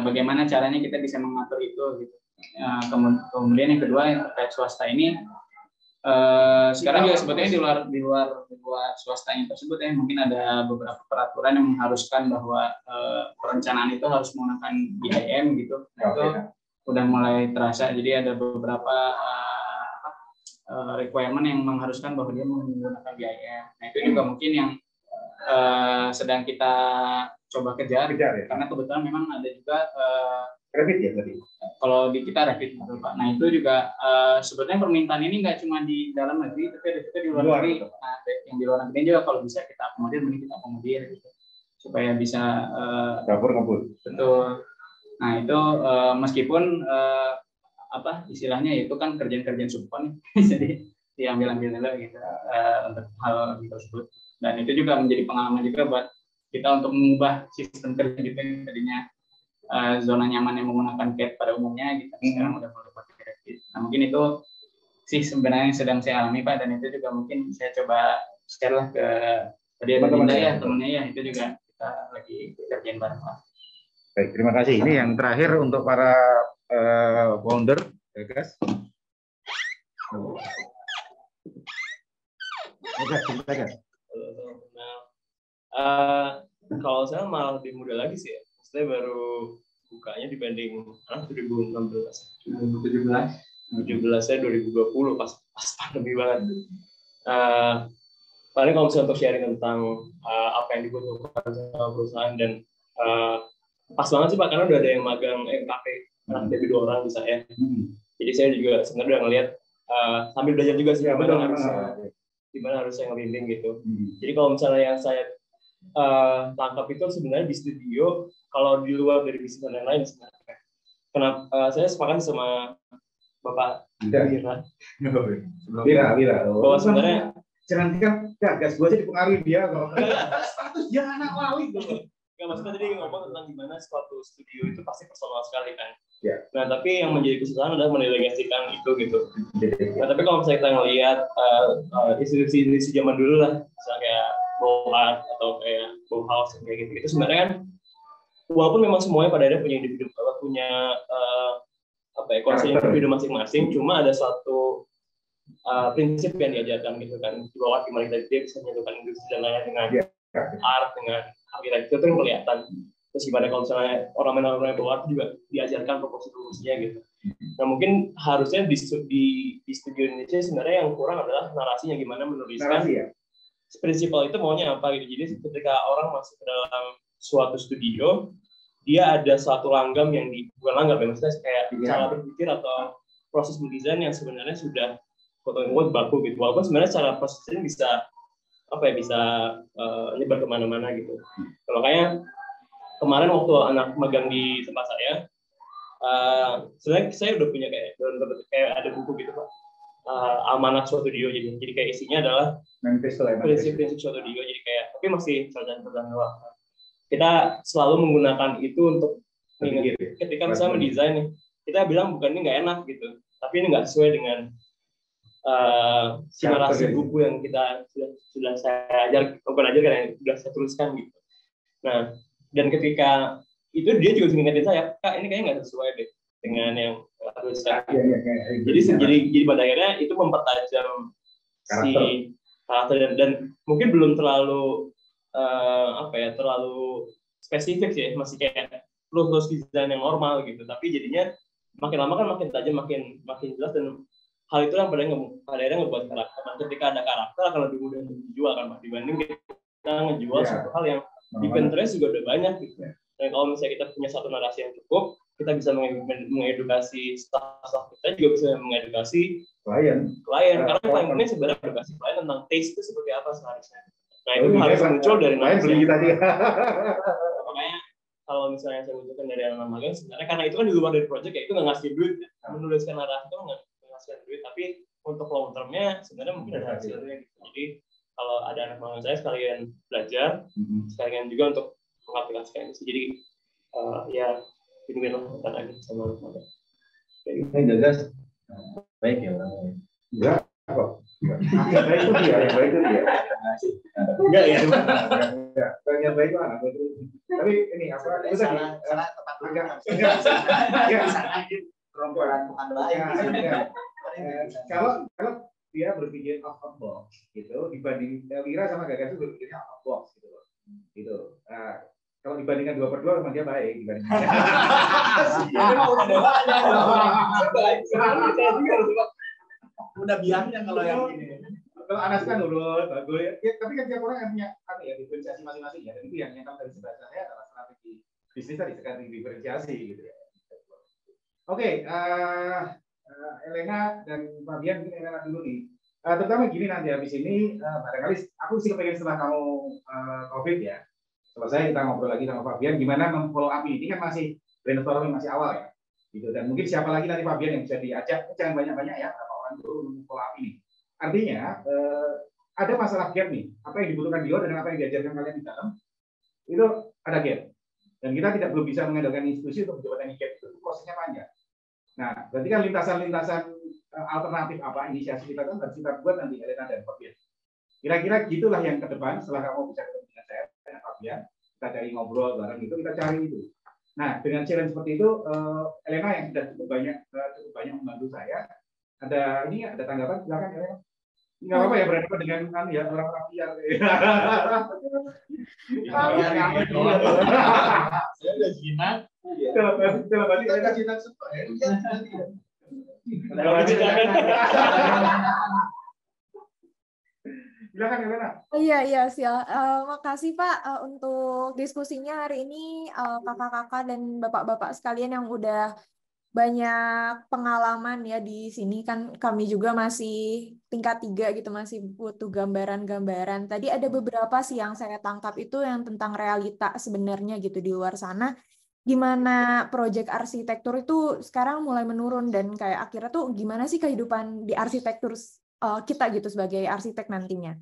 bagaimana caranya kita bisa mengatur itu gitu. Kemudian yang kedua yang terkait swasta ini sekarang juga sebetulnya di luar swastanya tersebut ya mungkin ada beberapa peraturan yang mengharuskan bahwa perencanaan itu harus menggunakan BIM gitu. Nah, itu udah mulai terasa, jadi ada beberapa requirement yang mengharuskan bahwa dia menggunakan BIM. Nah itu juga mungkin yang sedang kita coba kejar ya? Karena kebetulan memang ada juga Revit ya tadi. Kalau di kita Revit gitu Pak. Nah itu juga sebetulnya permintaan ini nggak cuma di dalam negeri, tapi ada juga di luar negeri. Nah, yang di luar negeri juga kalau bisa kita akomodir, mending kita akomodir gitu, supaya bisa dapur ngebut. Betul. Nah itu meskipun istilahnya itu kan kerjaan-kerjaan subkon, jadi diambil-ambil dulu gitu untuk hal tersebut. Dan itu juga menjadi pengalaman juga buat kita untuk mengubah sistem kerja gitu yang tadinya zona nyaman yang menggunakan CAD pada umumnya gitu. Sekarang udah mulai pakai Revit. Nah mungkin itu sih sebenarnya yang sedang saya alami Pak, dan itu juga mungkin saya coba share lah ke teman-temannya ya, itu juga kita lagi kerjain bareng Pak. Baik, terima kasih. Ini yang terakhir untuk para founder, ya guys. Kalau saya malah lebih muda lagi sih ya. Saya baru bukanya dibanding 2016. 2017 saya 2020 pas pandemi banget. Paling kalau misalnya untuk sharing tentang apa yang dibutuhkan sama perusahaan dan pas banget sih Pak, karena udah ada yang magang KP anak ITB 2 orang bisa ya. Jadi saya juga sebenarnya udah ngeliat sambil belajar juga sih gimana harus saya ngebimbing gitu. Jadi kalau misalnya yang saya tangkap itu sebenarnya di studio kalau di luar dari bisnis yang lain sebenarnya. Kenapa saya sepakat sama Bapak Wira. Bahwa sebenarnya jangan kan gagas gue aja dipengaruhi dia kalau status dia anak wali tuh. Nggak, maksudnya tadi ngomong tentang gimana suatu studio itu pasti personal sekali kan. Ya. Nah tapi yang menjadi kesusahan adalah mendelegasikan itu gitu. Nah tapi kalau misalnya kita ngelihat institusi zaman dulu lah, misalnya kayak Bauhaus atau kayak Bauhaus kayak gitu, itu sebenarnya kan walaupun memang semuanya pada akhirnya punya individu, punya kuasa individu masing-masing, cuma ada suatu prinsip yang diajarkan gitu kan, di bawah gimana dia bisa menyatukan industri dan lainnya dengan art, dengan arsitektur itu yang kelihatan. Terus gimana kalau misalnya orang-orang luar juga diajarkan proporsi-proporsinya gitu. Nah mungkin harusnya di studio Indonesia sebenarnya yang kurang adalah narasinya, gimana menuliskan prinsipal itu maunya apa gitu. Jadi ketika orang masuk ke dalam suatu studio, dia ada suatu langgam yang bukan langgam ya, maksudnya kayak cara berpikir atau proses mendesain yang sebenarnya sudah quote-unquote baku gitu. Walaupun sebenarnya cara prosesnya bisa nyebar kemana-mana gitu. Nah, makanya kemarin waktu anak magang di tempat saya, sebenarnya saya udah punya kayak ada buku gitu Pak, amanat suatu studio. Jadi kayak isinya adalah prinsip-prinsip suatu studio. Jadi kayak tapi masih cerdas-cerdas doang. Kita selalu menggunakan itu untuk ketika misalnya mendesain nih, kita bilang bukan ini nggak enak gitu, tapi ini nggak sesuai dengan narasi buku yang kita sudah saya bukan ajar kan, yang sudah saya tuliskan gitu. Nah, dan ketika itu dia juga mengingatkan saya, Kak ini kayaknya nggak sesuai deh dengan yang harus saya. Jadi pada akhirnya itu mempertajam si karakter dan mungkin belum terlalu terlalu spesifik sih, masih kayak rules desain yang normal gitu. Tapi jadinya makin lama kan makin tajam, makin jelas, dan hal itu yang pada akhirnya ngebuat karakter. Dan ketika ada karakter akan lebih mudah untuk dijual kan, dibanding kita ngejual satu hal yang di Pinterest juga udah banyak gitu. Dan kalau misalnya kita punya satu narasi yang cukup, kita bisa mengedukasi staff kita, juga bisa mengedukasi klien. Karena klien ini sebenarnya edukasi klien tentang taste itu seperti apa seharusnya. Nah itu harus muncul dari narasi tadi. Makanya kalau misalnya saya munculkan dari anak magang, sebenarnya karena itu kan di luar dari project, ya itu nggak ngasih duit. Menuliskan narasi itu nggak ngasih duit, tapi untuk long termnya sebenarnya mungkin ada hasilnya gitu. Jadi kalau ada anak magang saya sekalian belajar, sekalian juga untuk mengaplikasikan itu. Jadi ya win-win lah lagi sama magang. Ini gagas baik ya orangnya. Enggak kok. Yang baik itu dia. Enggak ya. Yang baik itu anak. Tapi ini apa? Itu salah tempat magang. Gerombolan bukan baik. Kalau dia berpikir out of box gitu, dibanding Wira sama Gagas itu berpikirnya out of box gitu loh. Gitu. Kalau dibandingkan 2/2 memang dia baik dibandingkan. Udah biangnya kalau yang ini. Kalau Anas kan urut, bagus. Ya, tapi kan tiap orang yang punya diferensiasi masing-masing ya. Dan itu yang nyata dari sebelah saya adalah strategi bisnis tadi, strategi diferensiasi gitu ya. Oke, Elena dan Fabian, mungkin Elena dulu nih. Terutama gini nanti habis ini, barangkali aku sih kepengen setelah kamu COVID ya, selesai kita ngobrol lagi sama Fabian, gimana memfollow up ini kan masih brainstorming, masih awal ya. Gitu. Dan mungkin siapa lagi nanti Fabian yang bisa diajak, jangan banyak-banyak ya, berapa orang dulu memfollow up ini. Artinya, ada masalah gap nih, apa yang dibutuhkan di luar dan apa yang diajarkan kalian di dalam, itu ada gap. Dan kita belum bisa mengandalkan institusi untuk menjawab gap itu, prosesnya panjang. Nah, berarti kan lintasan-lintasan alternatif apa inisiasi kita kan harus kita buat nanti Elena dan Fabian. Kira-kira gitulah yang ke depan setelah kamu bisa ketemu dengan saya dan Fabian, kita cari ngobrol bareng itu, kita cari itu. Nah, dengan challenge seperti itu, Elena yang sudah cukup banyak membantu saya. Ada tanggapan, silakan Elena. Nggak apa-apa ya berhadapan dengan orang-orang liar. Saya udah jinak. Dalam balik kita jinak semua ya. Silakan Elena. Iya, makasih Pak untuk diskusinya hari ini, kakak-kakak dan bapak-bapak sekalian yang udah banyak pengalaman ya di sini, kan kami juga masih tingkat 3 gitu, masih butuh gambaran-gambaran. Tadi ada beberapa sih yang saya tangkap itu yang tentang realita sebenarnya gitu di luar sana, gimana proyek arsitektur itu sekarang mulai menurun, dan kayak akhirnya tuh gimana sih kehidupan di arsitektur kita gitu sebagai arsitek nantinya.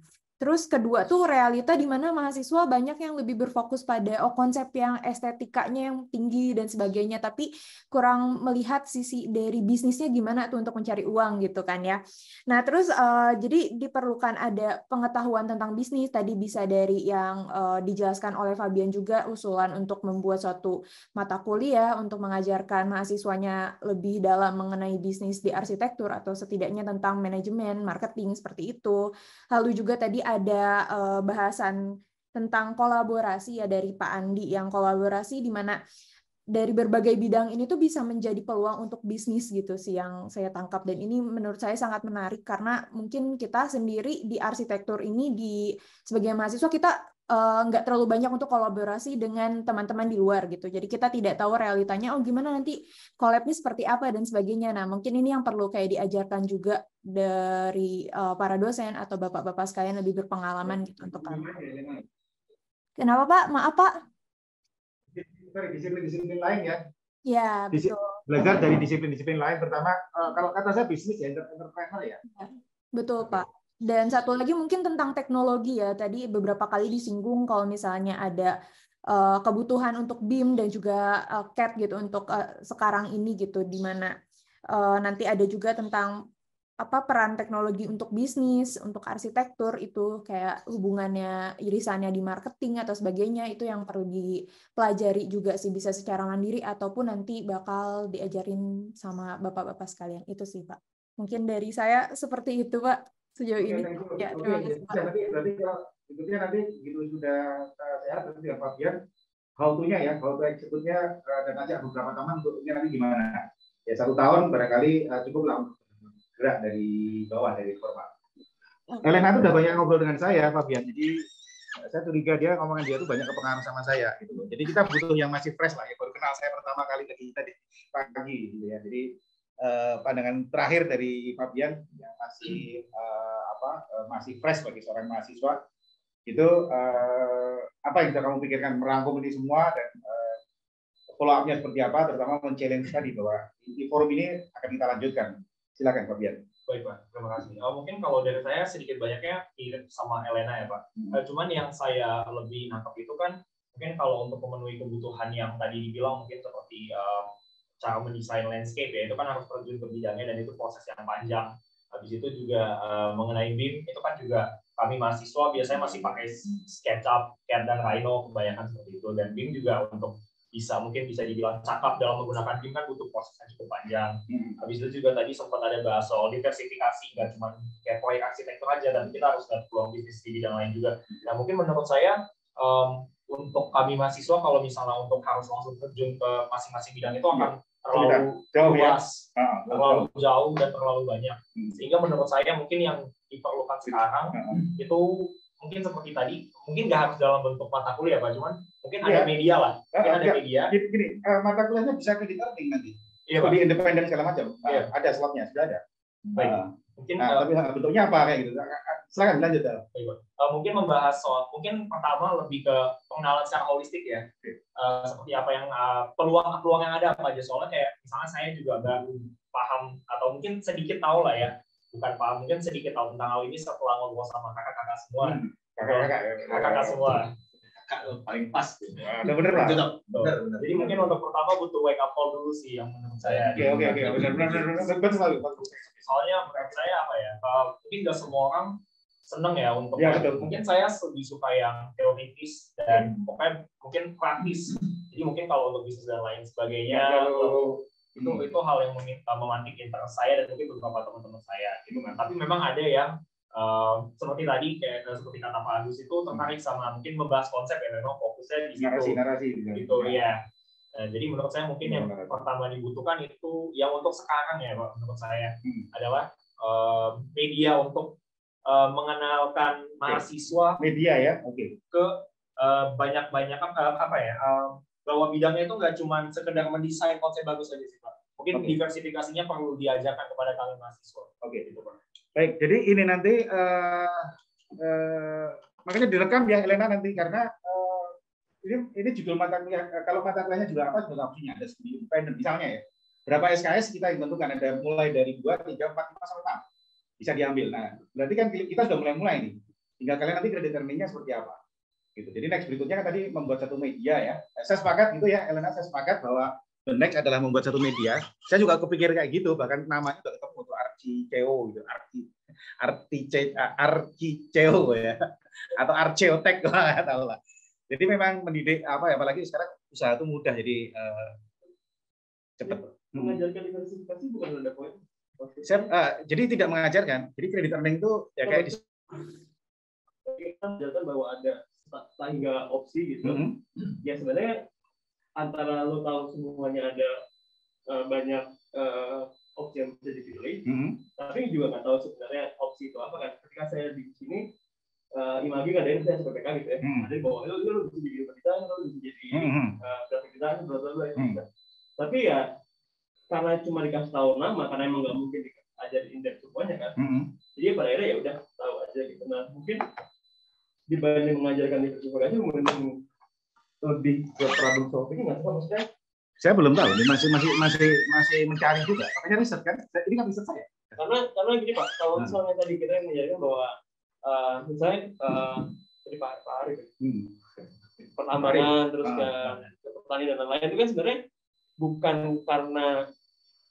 Terus kedua tuh realita di mana mahasiswa banyak yang lebih berfokus pada konsep yang estetikanya yang tinggi dan sebagainya, tapi kurang melihat sisi dari bisnisnya gimana tuh untuk mencari uang gitu kan ya. Nah terus jadi diperlukan ada pengetahuan tentang bisnis, tadi bisa dari yang dijelaskan oleh Fabian juga, usulan untuk membuat suatu mata kuliah untuk mengajarkan mahasiswanya lebih dalam mengenai bisnis di arsitektur atau setidaknya tentang manajemen, marketing seperti itu. Lalu juga tadi ada bahasan tentang kolaborasi ya dari Pak Andi, yang kolaborasi di mana dari berbagai bidang ini tuh bisa menjadi peluang untuk bisnis gitu sih yang saya tangkap, dan ini menurut saya sangat menarik karena mungkin kita sendiri di arsitektur ini sebagai mahasiswa kita nggak terlalu banyak untuk kolaborasi dengan teman-teman di luar gitu, jadi kita tidak tahu realitanya gimana nanti collab-nya seperti apa dan sebagainya. Nah mungkin ini yang perlu kayak diajarkan juga dari para dosen atau bapak-bapak sekalian lebih berpengalaman gitu untuk kami. Kenapa Pak? Maaf Pak. Disiplin-disiplin lain ya. Ya, betul. Belajar dari disiplin-disiplin lain, pertama kalau kata saya bisnis ya, entrepreneur ya. Betul Pak. Dan satu lagi mungkin tentang teknologi ya. Tadi beberapa kali disinggung kalau misalnya ada kebutuhan untuk BIM dan juga CAD gitu untuk sekarang ini gitu, di mana nanti ada juga tentang peran teknologi untuk bisnis, untuk arsitektur, itu kayak hubungannya, irisannya di marketing atau sebagainya, itu yang perlu dipelajari juga sih, bisa secara mandiri ataupun nanti bakal diajarin sama bapak-bapak sekalian. Itu sih Pak. Mungkin dari saya seperti itu Pak sejauh ini. Ya, terima kasih Pak. Berarti kalau berikutnya nanti gitu sudah sehat nanti dengan Fabian, how to-nya ya, how to execute-nya, dan ajak beberapa teman untuknya nanti gimana. Ya 1 tahun barangkali cukup lah untuk gerak dari bawah, dari formal. Elena itu udah banyak ngobrol dengan saya, Fabian. Jadi saya curiga omongan dia tuh banyak kepengaruh sama saya gitu loh. Jadi kita butuh yang masih fresh lah, ya baru kenal saya pertama kali tadi pagi gitu ya. Jadi pandangan terakhir dari Fabian yang masih masih fresh bagi seorang mahasiswa itu apa yang bisa kamu pikirkan merangkum ini semua, dan follow up-nya seperti apa, terutama men-challenge tadi bahwa di forum ini akan kita lanjutkan. Silakan Fabian. Baik Pak, terima kasih. Mungkin kalau dari saya sedikit banyaknya mirip sama Elena ya Pak. Cuman yang saya lebih nangkep itu kan mungkin kalau untuk memenuhi kebutuhan yang tadi dibilang mungkin seperti cara mendesain landscape ya, itu kan harus terjun ke bidangnya dan itu proses yang panjang. Habis itu juga mengenai BIM itu kan juga kami mahasiswa biasanya masih pakai SketchUp, CAD dan Rhino kebanyakan seperti itu, dan BIM juga untuk mungkin bisa dibilang cakap dalam menggunakan BIM kan butuh proses yang cukup panjang. Habis itu juga tadi sempat ada bahas soal diversifikasi, nggak cuma kayak proyek arsitektur aja, dan kita harus lihat peluang bisnis di bidang lain juga. Nah mungkin menurut saya untuk kami mahasiswa kalau misalnya untuk harus langsung terjun ke masing-masing bidang itu akan terlalu luas, terlalu jauh dan terlalu banyak. Sehingga menurut saya mungkin yang diperlukan sekarang itu mungkin seperti tadi, mungkin nggak harus dalam bentuk mata kuliah Pak, cuman mungkin ada media lah. Mungkin ada media. Gini, mata kuliahnya bisa kredit learning nanti. Iya, di independen segala macam. Ada slotnya, sudah ada. Baik. Mungkin tapi bentuknya apa kayak gitu? Silakan lanjut. Mungkin membahas soal, mungkin pertama lebih ke pengenalan secara holistik ya. Seperti apa yang peluang yang ada apa aja, soalnya kayak misalnya saya juga baru paham atau mungkin sedikit tahu lah ya. Bukan paham, mungkin sedikit tahu tentang hal ini setelah ngobrol sama kakak-kakak semua. Kakak-kakak semua. Kakak paling pas. Udah bener lah. Bener. Jadi mungkin untuk pertama butuh wake up call dulu sih yang menurut saya. Oke. Bener sekali. Soalnya menurut saya apa ya? Mungkin nggak semua orang seneng ya untuk. Mungkin saya lebih suka yang teoritis dan pokoknya mungkin praktis. Jadi mungkin kalau untuk bisnis dan lain sebagainya. Itu hal yang memantik interest saya dan mungkin beberapa teman-teman saya gitu kan. Tapi memang ada yang seperti tadi kayak seperti kata Pak Agus itu tertarik sama mungkin membahas konsep ya, memang fokusnya di situ. Narasi gitu ya. Jadi menurut saya mungkin yang pertama dibutuhkan itu yang untuk sekarang ya Pak, menurut saya adalah media untuk mengenalkan mahasiswa media ya, ke banyak apa ya, bahwa bidangnya itu nggak cuma sekedar mendesain konsep bagus aja sih Pak. Mungkin diversifikasinya perlu diajarkan kepada kalian mahasiswa. Gitu, Pak. Baik, jadi ini nanti makanya direkam ya Elena nanti karena ini judul mata kuliah, kalau mata kuliahnya juga apa juga opsinya ada studi independen misalnya ya. Berapa SKS kita tentukan ada mulai dari 2, 3, 4, 5 sampai 6 bisa diambil. Nah, berarti kan kita sudah mulai nih. Tinggal kalian nanti kredit earning-nya seperti apa. Gitu. Jadi next berikutnya kan tadi membuat satu media ya. Saya sepakat gitu ya Elena, saya sepakat bahwa the next adalah membuat satu media. Saya juga kepikir kayak gitu, bahkan namanya juga ketemu untuk Archiceo gitu, Archiceo ya, atau Archeotek nggak tahu lah. Jadi memang mendidik apa ya, apalagi sekarang usaha itu mudah jadi cepat. Mengajarkan diversifikasi bukan ada poin. Jadi tidak mengajarkan. Jadi kredit earning itu ya kayak kita mengajarkan bahwa ada tangga opsi gitu. Ya sebenarnya antara lo tahu semuanya ada banyak opsi yang bisa dipilih, tapi juga nggak tahu sebenarnya opsi itu apa kan. Ketika saya di sini Imagi kan ada yang saya SPPK gitu ya, ada yang bawa lo bisa jadi desain, lo bisa jadi graphic design, bla. Tapi ya karena cuma dikasih tahu nama, karena emang nggak mungkin diajarin indeks semuanya kan. Jadi pada akhirnya ya udah tahu aja gitu. Nah mungkin dibanding mengajarkan diversifikasi mungkin lebih ke problem solving nggak sih maksudnya? Saya belum tahu, masih mencari juga. Makanya riset kan, ini kan riset saya. Karena gini Pak, kalau misalnya tadi kita mengajarkan bahwa misalnya dari Pak Arif, pertambangan terus ke pertanian dan lain-lain itu kan sebenarnya bukan karena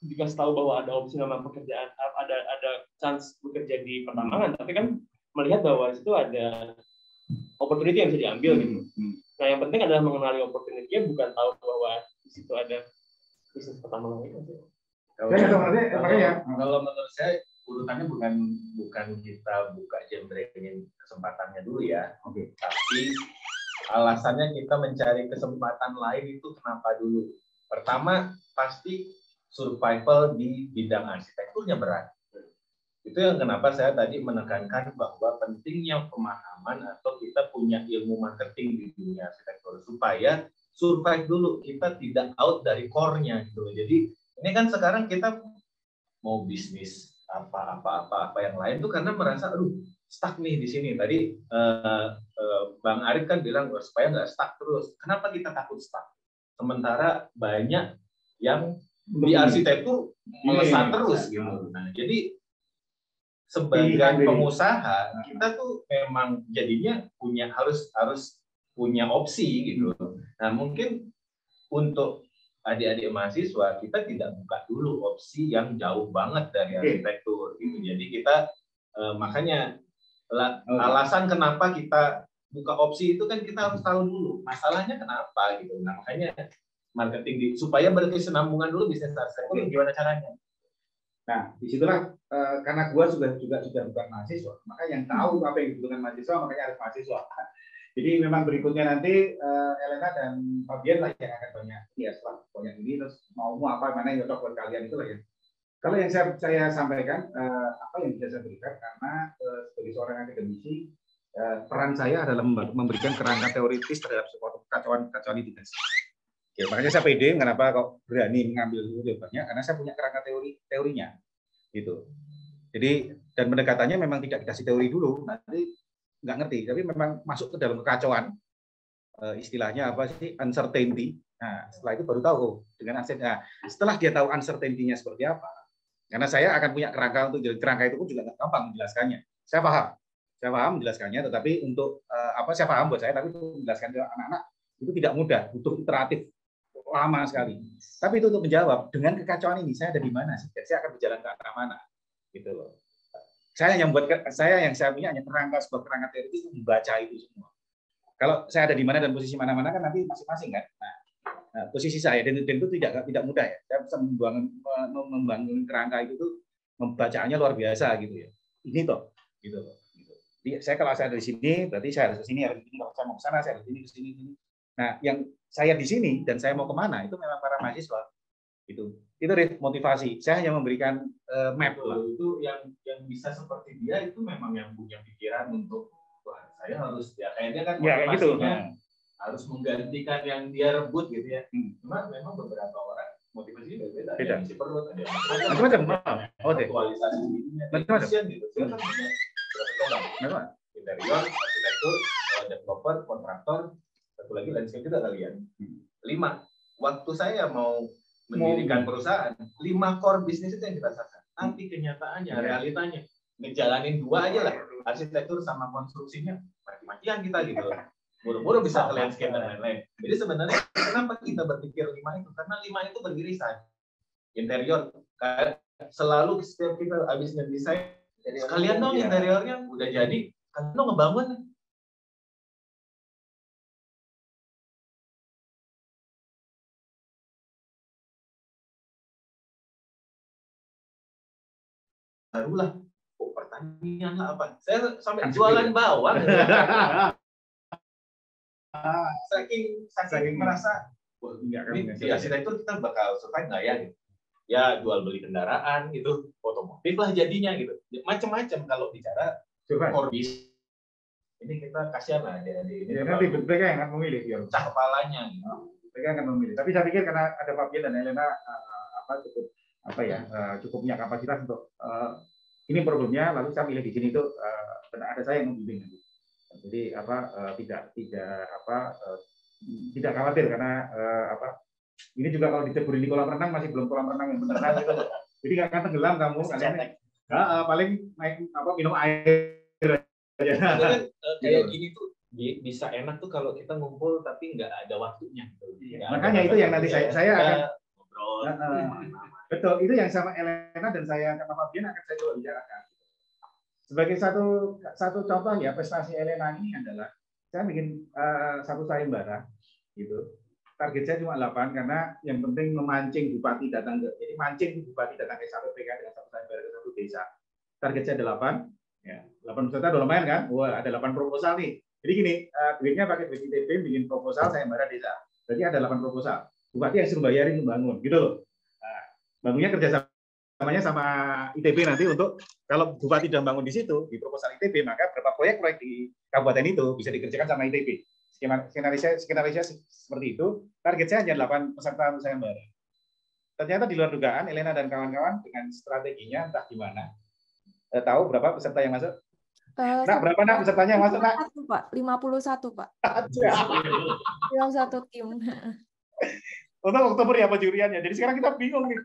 dikasih tahu bahwa ada opsi nama pekerjaan, ada chance bekerja di pertambangan, tapi kan melihat bahwa itu ada opportunity yang bisa diambil gitu. Nah yang penting adalah mengenali opportunity-nya, bukan tahu bahwa di situ ada bisnis pertambangan itu. Kalau menurut saya urutannya bukan kita buka jembrengin kesempatannya dulu ya, tapi alasannya kita mencari kesempatan lain itu kenapa dulu? Pertama pasti survival di bidang arsitekturnya berat. Itu yang kenapa saya tadi menekankan bahwa pentingnya pemahaman atau kita punya ilmu marketing di dunia arsitektur supaya survive dulu, kita tidak out dari core-nya gitu. Jadi ini kan sekarang kita mau bisnis apa yang lain tuh karena merasa aduh stuck nih di sini. Tadi Bang Arif kan bilang supaya nggak stuck terus. Kenapa kita takut stuck? Sementara banyak yang di arsitektur melesat terus gitu. Nah, jadi sebagai pengusaha kita tuh memang jadinya harus punya opsi gitu. Nah, mungkin untuk adik-adik mahasiswa kita tidak buka dulu opsi yang jauh banget dari arsitektur gitu. Jadi kita makanya alasan kenapa kita buka opsi itu kan kita harus tahu dulu masalahnya kenapa gitu. Nah, makanya marketing supaya berkesinambungan dulu bisnis arsitektur gimana caranya. Nah, disitulah karena gua juga bukan mahasiswa, maka yang tahu apa yang dibutuhkan mahasiswa makanya harus mahasiswa. Jadi memang berikutnya nanti Elena dan Fabian lah yang akan banyak ya setelah banyak ini terus mau apa mana yang cocok buat kalian itu lah ya. Kalau yang saya sampaikan apa yang bisa saya berikan karena sebagai seorang akademisi peran saya adalah memberikan kerangka teoritis terhadap suatu kekacauan identitas. Oke, makanya saya pede kenapa kok berani mengambil itu banyak karena saya punya kerangka teorinya gitu. Jadi dan pendekatannya memang tidak dikasih teori dulu, nanti nggak ngerti, tapi memang masuk ke dalam kekacauan. Istilahnya apa sih uncertainty. Nah, setelah itu baru tahu dengan setelah dia tahu uncertainty-nya seperti apa. Karena saya akan punya kerangka untuk kerangka itu pun juga nggak gampang menjelaskannya. Saya paham menjelaskannya, tetapi untuk apa saya paham buat saya, tapi untuk menjelaskan ke anak-anak itu tidak mudah, butuh iteratif lama sekali. Tapi itu untuk menjawab dengan kekacauan ini saya ada di mana sih? Saya akan berjalan ke arah mana? Gitu loh. Saya yang punya hanya sebuah kerangka teori itu membaca itu semua. Kalau saya ada di mana dan posisi mana-mana kan nanti masing-masing kan. Nah, posisi saya dan itu tidak mudah ya. Saya bisa membangun kerangka itu tuh membacaannya luar biasa gitu ya. Ini toh gitu. Jadi kalau saya dari sini berarti saya harus ke sini, kalau saya mau ke sana saya harus ke sini. Nah, yang saya di sini dan saya mau kemana itu memang para mahasiswa itu motivasi. Saya hanya memberikan map itu yang bisa seperti dia itu memang yang punya pikiran untuk wah saya harus ya kayaknya kan motivasinya harus menggantikan yang dia rebut gitu ya. Cuma memang beberapa orang motivasinya beda. Beda. Ada isi perut, ada Macam-macam. Oh, oke. aktualisasi dirinya, Macam-macam. efisien gitu. Silakan punya Memang. interior, arsitektur, developer, kontraktor, satu lagi landscape juga kalian. 5. Waktu saya mau mendirikan perusahaan, 5 core bisnis itu yang kita rasakan. Tapi kenyataannya, realitanya, ngejalanin 2 aja lah, arsitektur sama konstruksinya, mati-matian kita gitu. Buru-buru bisa ke landscape dan lain-lain. Jadi sebenarnya kenapa kita berpikir 5 itu? Karena 5 itu beririsan. Interior, selalu setiap kita habis ngedesain, sekalian dong interiornya udah jadi, kan dong ngebangun. Barulah, pertanian lah apa. Saya sampai jualan bawang. saking merasa, wah, ini di arsitektur kita bakal survive nggak ya? Gitu. Ya jual beli kendaraan gitu, otomotif lah jadinya gitu. Macam-macam kalau bicara korbis. Ini kita kasihan lah adik-adik ini. Nanti mereka yang akan memilih, ya. Pecah kepalanya. Gitu. Mereka akan memilih. Tapi saya pikir karena ada Fabian dan Elena cukup punya kapasitas untuk ini problemnya, lalu saya pilih di sini itu ada saya yang membimbing nanti. Jadi tidak khawatir karena ini juga kalau diteburin di kolam renang masih belum kolam renang yang beneran gitu. Jadi nggak akan tenggelam kamu, kalian paling minum air aja. Kayak gini tuh bisa enak tuh kalau kita ngumpul tapi nggak ada waktunya. Makanya itu yang nanti saya akan ngobrol. Betul, itu yang sama Elena dan saya sama Fabian akan saya coba bicarakan. Sebagai satu contoh ya, prestasi Elena ini adalah saya bikin satu sayembara gitu. Target saya cuma 8 karena yang penting memancing bupati datang jadi mancing bupati datang ke satu PK dengan satu sayembara ke satu desa. Target saya 8, ya 8 peserta udah lumayan kan? Wah, ada 8 proposal nih. Jadi gini, duitnya pakai duit ITB bikin proposal sayembara desa. Jadi ada 8 proposal. Bupati yang suruh bayarin membangun, gitu loh. Nah, bangunnya kerjasamanya sama ITB nanti untuk kalau bupati udah bangun di situ di proposal ITB, maka berapa proyek di kabupaten itu bisa dikerjakan sama ITB. Skenario seperti itu. Target saya hanya 8 peserta sayembara. Ternyata di luar dugaan, Elena dan kawan-kawan dengan strateginya entah gimana. Tahu berapa peserta yang masuk? Berapa nak pesertanya yang masuk, Nak? 51, Pak. Yang satu tim. Untuk Oktober ya penjuriannya. Jadi sekarang kita bingung nih.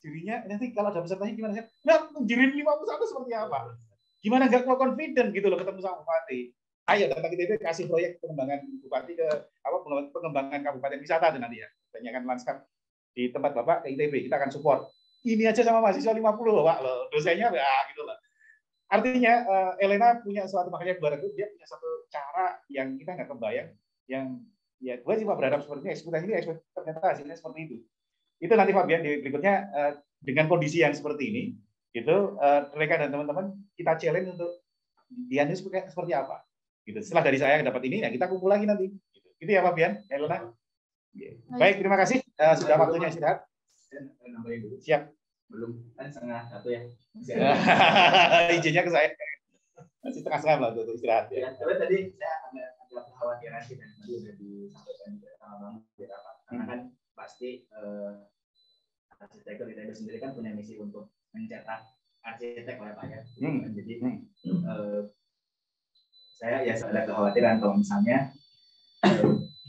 Jurinya nanti kalau ada pesertanya gimana? Nah, juriin 51 seperti apa? Gimana nggak confident gitu loh ketemu sama bupati. Ayo datang ke ITB kasih proyek pengembangan bupati ke pengembangan kabupaten wisata itu nanti ya. Tanyakan lanskap di tempat Bapak ke ITB, kita akan support. Ini aja sama mahasiswa 50 Pak loh. Dosennya gitu loh. Artinya Elena punya suatu, makanya baru dia punya satu cara yang kita nggak kebayang, yang ya gue cuma berharap seperti ini, ternyata hasilnya seperti itu. Itu nanti Fabian di berikutnya dengan kondisi yang seperti ini, gitu mereka dan teman-teman kita challenge untuk dianalisis seperti apa. Gitu. Setelah dari saya dapat ini, ya kita kumpul lagi nanti. Gitu ya Fabian, Elena. Baik, terima kasih sudah waktunya istirahat. Siap. Belum kan 1:30 ya. Izinnya ke saya. Masih tengah-tengah lah untuk istirahat ya. Tapi tadi saya ada kekhawatiran sih dan tadi sudah disampaikan sama Bang di rapat. Karena kan pasti arsitektur ITB sendiri kan punya misi untuk mencetak arsitek lah Pak ya. Jadi saya ya ada kekhawatiran kalau misalnya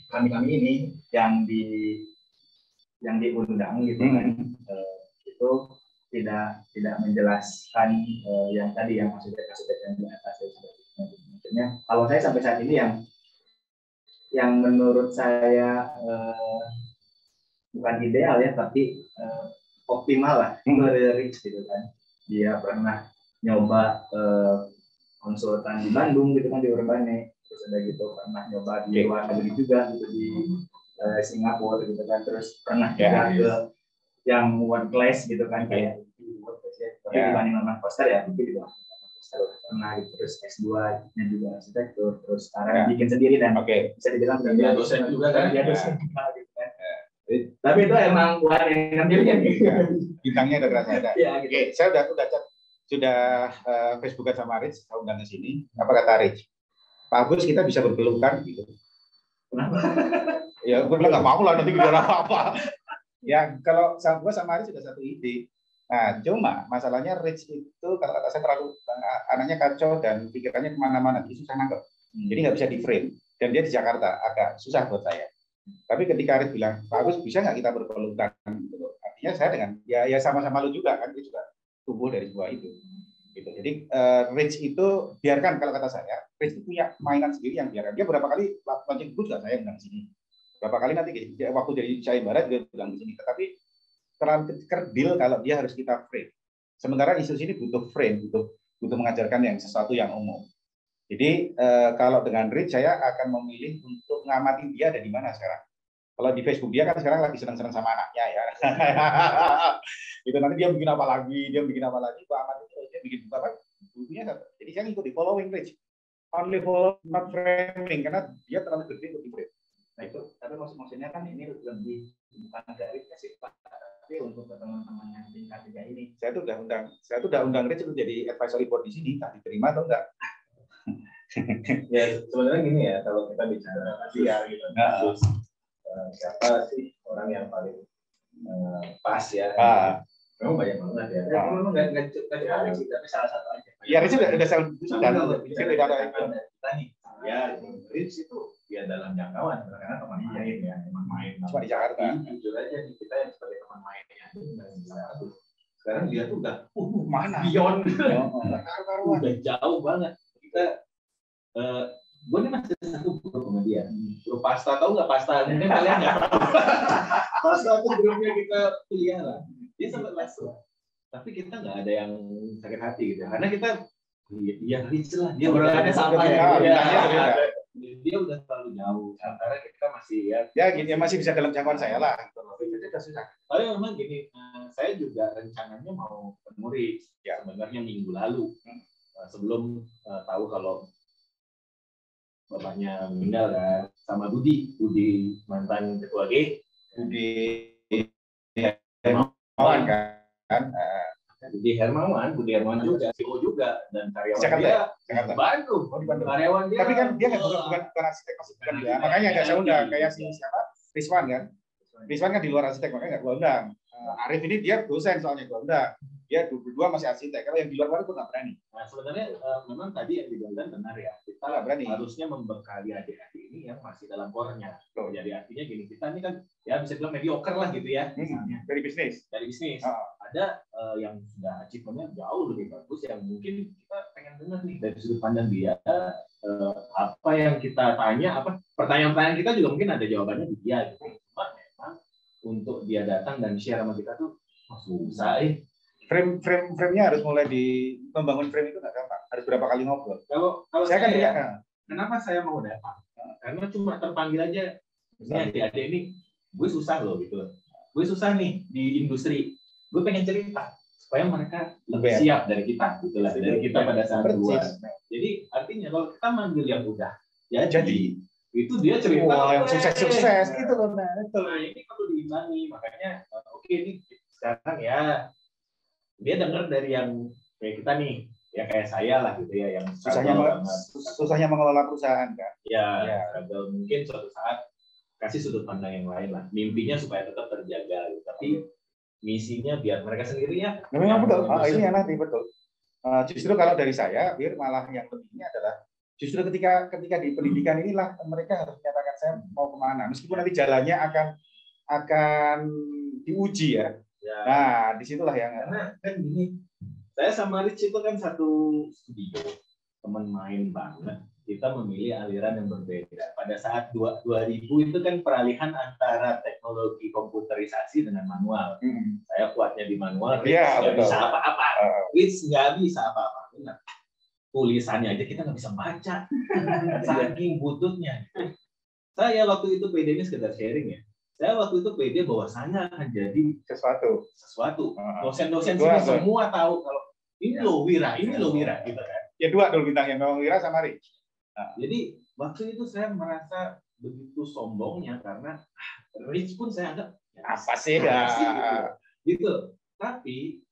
kami ini yang diundang gitu kan. Itu tidak menjelaskan yang tadi yang arsitek yang di atas maksudnya kalau saya sampai saat ini yang menurut saya bukan ideal ya tapi optimal lah Rich gitu kan, dia pernah nyoba konsultan di Bandung gitu kan di Urbane, terus ada gitu pernah nyoba di luar negeri juga gitu di Singapura gitu kan, terus pernah juga ke yang one class gitu kan kayak tapi dibanding Norman Foster ya mungkin di bawah Foster pernah gitu. Terus S2-nya juga arsitektur, terus sekarang bikin sendiri dan bisa dibilang dia dosen juga kan, dia dosen juga gitu kan. Tapi itu emang buat yang ngambilnya gitu. Bintangnya udah terasa ada. Ya, gitu. Oke, saya sudah Facebookan sama Rich, saya undang ke sini. Apa kata Rich? Pak Agus kita bisa berpelukan gitu. Kenapa? Ya gue bilang nggak mau lah nanti gimana apa. Ya, kalau sama gua sama Aris sudah satu ide. Nah, cuma masalahnya Rich itu kalau kata saya terlalu anaknya kacau dan pikirannya kemana-mana, dia susah nangkep. Jadi nggak bisa di frame. Dan dia di Jakarta, agak susah buat saya. Tapi ketika Aris bilang, Pak Agus bisa nggak kita berpelukan? Gitu. Artinya saya dengan ya sama-sama lu juga kan, dia juga tumbuh dari sebuah itu. Gitu. Jadi Rich itu biarkan, kalau kata saya, Rich itu punya mainan sendiri yang biarkan. Dia berapa kali launching buku juga saya bilang di sini. Berapa kali nanti waktu jadi Syahim Barat dia bilang di sini. Tetapi terlalu kerdil kalau dia harus kita frame. Sementara isu ini butuh frame, butuh mengajarkan yang sesuatu yang umum. Jadi kalau dengan Rich saya akan memilih untuk ngamati dia ada di mana sekarang. Kalau di Facebook dia kan sekarang lagi senang-senang sama anaknya ya. Itu nanti dia bikin apa lagi, Pak Ahmad itu dia bikin apa? Bukunya satu. Jadi saya ikut di following Rich. Only follow, not framing, karena dia terlalu gede untuk di frame. Nah itu, tapi maksudnya kan ini lebih bukan dari kasih tapi untuk teman-teman yang tingkat 3 ini. Saya tuh udah undang Rich untuk jadi advisory board di sini, tak diterima atau enggak? Ya sebenarnya gini ya, kalau kita bicara ya gitu, siapa sih orang yang paling pas ya? Memang banyak banget ya. Memang nggak cuma sih, tapi salah satu aja. Ya Rich udah saya tidak ada kita nih. Ya, Rich itu ya dalam jangkauan karena teman main ya, teman main. Cuma di Jakarta. Jujur aja nih, kita yang sebagai teman mainnya. Sekarang dia tuh udah mana? Beyond. Udah jauh banget. Kita gue ini masih satu grup sama dia. Grup pasta, tahu nggak pasta? Mungkin kalian nggak tahu. Pasta itu grupnya kita kuliah lah. Dia sempat masuk. Tapi kita nggak ada yang sakit hati gitu. Karena kita ya Rich lah. Dia berada sama ya. Dia udah terlalu jauh. Sementara kita masih ya gini, masih bisa dalam jangkauan saya lah. Tapi memang gini, saya juga rencananya mau ketemu Rich. Ya sebenarnya minggu lalu. Sebelum tahu kalau bapaknya meninggal kan, sama Budi mantan ketua G, Budi Hermawan kan, Budi Hermawan juga, CEO juga, dan karyawan dia bantu karyawan dia. Tapi kan dia bukan arsitek, bukan dia, makanya nggak saya undang kayak si siapa, Rizwan kan, Rizwan kan di luar arsitek, makanya nggak gua undang. Arif ini dia dosen soalnya gua undang. Dia berdua masih arsitek. Kalau yang di luar itu nggak berani. Nah sebenarnya memang tadi yang dibilang benar ya. Kita nggak berani. Harusnya membekali adik-adik ini yang masih dalam core-nya. Jadi artinya gini, kita ini kan ya bisa bilang mediocre lah gitu ya. Dari bisnis. Ada yang sudah achievement-nya jauh lebih bagus yang mungkin kita pengen dengar nih dari sudut pandang dia. Apa yang kita tanya, pertanyaan-pertanyaan kita juga mungkin ada jawabannya di dia. Gitu. Cuma memang untuk dia datang dan share sama kita tuh susah. Frame-nya harus mulai membangun frame itu nggak gampang. Harus berapa kali ngobrol. Kalau saya kan kenapa saya mau datang? Karena cuma terpanggil aja. Misalnya adik ini, gue susah loh gitu. Gue susah nih di industri. Gue pengen cerita supaya mereka lebih siap dari kita, gitulah dari kita pada saat dua. Jadi artinya kalau kita manggil yang udah jadi itu dia cerita yang sukses gitu loh. Nah ini perlu diimbangi, makanya oke ini sekarang ya. Dia dengar dari yang kayak kita nih, ya kayak saya lah gitu ya, yang susahnya mengelola perusahaan kan. Ya. Mungkin suatu saat kasih sudut pandang yang lain lah. Mimpinya supaya tetap terjaga, gitu. Tapi misinya biar mereka sendiri ya. Memang betul. Ini yang nanti betul. Justru kalau dari saya, biar malah yang pentingnya adalah justru ketika di pendidikan inilah mereka harus menyatakan saya mau kemana, meskipun nanti jalannya akan diuji ya. Nah, disitulah yang karena kan gini, saya sama Rich itu kan satu studio, teman main banget. Kita memilih aliran yang berbeda. Pada saat 2000 itu kan peralihan antara teknologi komputerisasi dengan manual. Saya kuatnya di manual, Rich nggak bisa apa-apa. Rich nggak bisa apa-apa. Nah, tulisannya aja kita nggak bisa baca, saking bututnya. Saya waktu itu PD-nya sekedar sharing ya. Saya waktu itu pede bahwa saya akan jadi sesuatu. Dosen-dosen sini semua tahu kalau ini loh Wira, gitu kan. Ya dua dulu bintangnya, memang Wira sama Rich. Jadi waktu itu saya merasa begitu sombongnya karena Rich pun saya anggap apa sih gitu. Tapi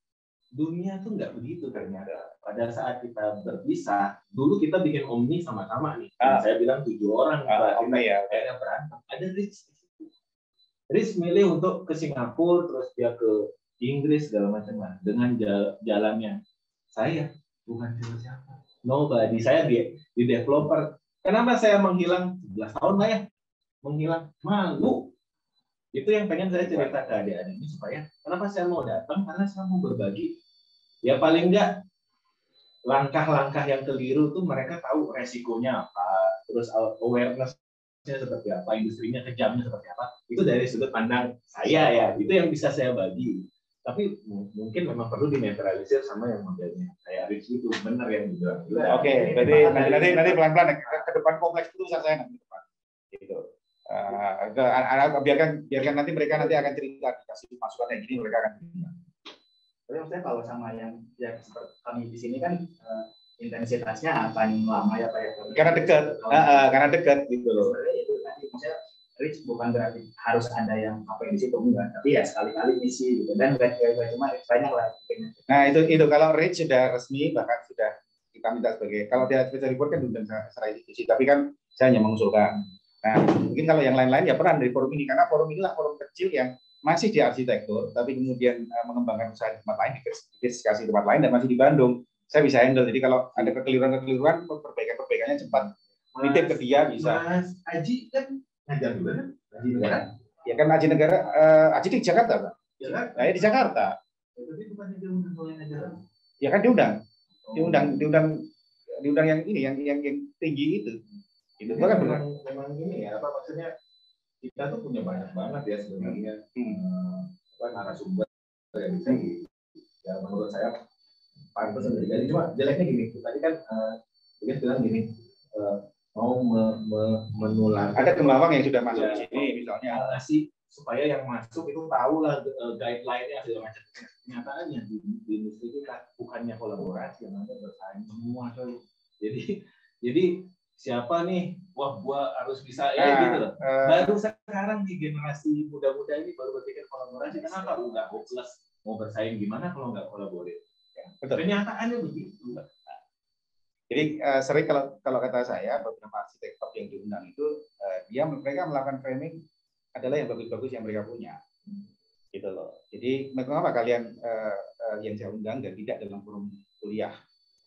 dunia tuh nggak begitu ternyata. Pada saat kita berpisah, dulu kita bikin Omni sama-sama nih. Saya bilang 7 orang, akhirnya berantem. Ada Rich. Rich milih untuk ke Singapura, terus dia ke Inggris segala macam lah dengan jalannya. Saya bukan siapa, nobody. Saya di developer. Kenapa saya menghilang 11 tahun lah ya? Menghilang malu. Itu yang pengen saya cerita ke adik-adik ini supaya kenapa saya mau datang, karena saya mau berbagi. Ya paling enggak langkah-langkah yang keliru tuh mereka tahu resikonya apa, terus awareness-nya seperti apa, industrinya kejamnya seperti apa. Itu dari sudut pandang saya ya, itu yang bisa saya bagi. Tapi mungkin memang perlu dinetralisir sama yang modelnya kayak Rich itu, benar yang dibilang. Oke, berarti nanti pelan-pelan ke depan kompleks itu saya nanti depan. Gitu. Biarkan nanti mereka akan cerita, dikasih masukan kayak gini mereka akan cerita. Tapi maksudnya kalau sama yang ya seperti kami di sini kan intensitasnya akan lama ya Pak ya. Karena dekat gitu loh. Sebenarnya itu tadi maksudnya Rich bukan berarti harus ada yang apa yang di situ enggak, tapi ya sekali-kali misi gitu dan enggak cuma banyak lah. Nah itu kalau Rich sudah resmi bahkan sudah kita minta sebagai, kalau dia special report kan diundang secara institusi, tapi kan saya hanya mengusulkan. Nah mungkin kalau yang lain-lain ya peran dari forum ini, karena forum inilah forum kecil yang masih di arsitektur, tapi kemudian mengembangkan usaha di tempat lain, diskusi di tempat lain, dan masih di Bandung. Saya bisa handle. Jadi kalau ada kekeliruan, perbaikannya cepat. Nitip ke dia bisa. Mas Aji kan ngajar juga kan? Aji Negara? Ya kan Aji Negara, Aji di Jakarta, Pak. Saya di Jakarta. Tapi bukannya dia undang ngajar? Ya kan diundang yang ini, yang tinggi itu. Itu kan memang ini ya, apa maksudnya? Kita tuh punya banyak banget ya sebenarnya narasumber yang bisa ya menurut saya pantas untuk digali. Cuma jeleknya gini, tadi kan dia bilang gini, mau menular. Ada Gemawang yang sudah masuk di sini misalnya. Ngasih supaya yang masuk itu tahu lah guideline-nya segala macam. Kenyataannya di industri kita bukannya kolaborasi, yang ada bersaing semua coy. Jadi siapa nih, wah gua harus bisa gitu loh. Baru sekarang di generasi muda-muda ini baru berpikir kolaborasi. Kenapa? Udah hopeless, mau bersaing gimana kalau nggak kolaborasi? Ya, kenyataannya begitu. Jadi sering kalau kata saya beberapa arsitek top yang diundang itu mereka melakukan framing adalah yang bagus-bagus yang mereka punya, gitu loh. Jadi mengapa kalian yang saya undang dan tidak dalam forum kuliah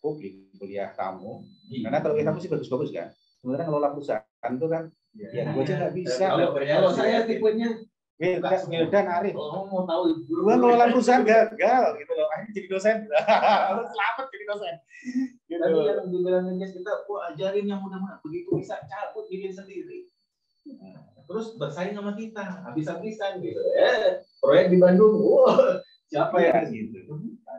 publik, kuliah tamu? Karena kalau kita sih bagus-bagus kan. Sebenarnya ngelola perusahaan itu kan, ya gue aja nggak bisa. Kalau saya tipenya Wildan Arif. Oh, mau tahu gue ngelola perusahaan gagal, gitu loh. Akhirnya jadi dosen. Harus selamat jadi dosen. Gitu. Tadi yang dibilangnya kita, ajarin yang mudah-mudahan begitu bisa cabut bikin sendiri. Terus bersaing sama kita, habis-habisan gitu. Proyek di Bandung, siapa ya gitu.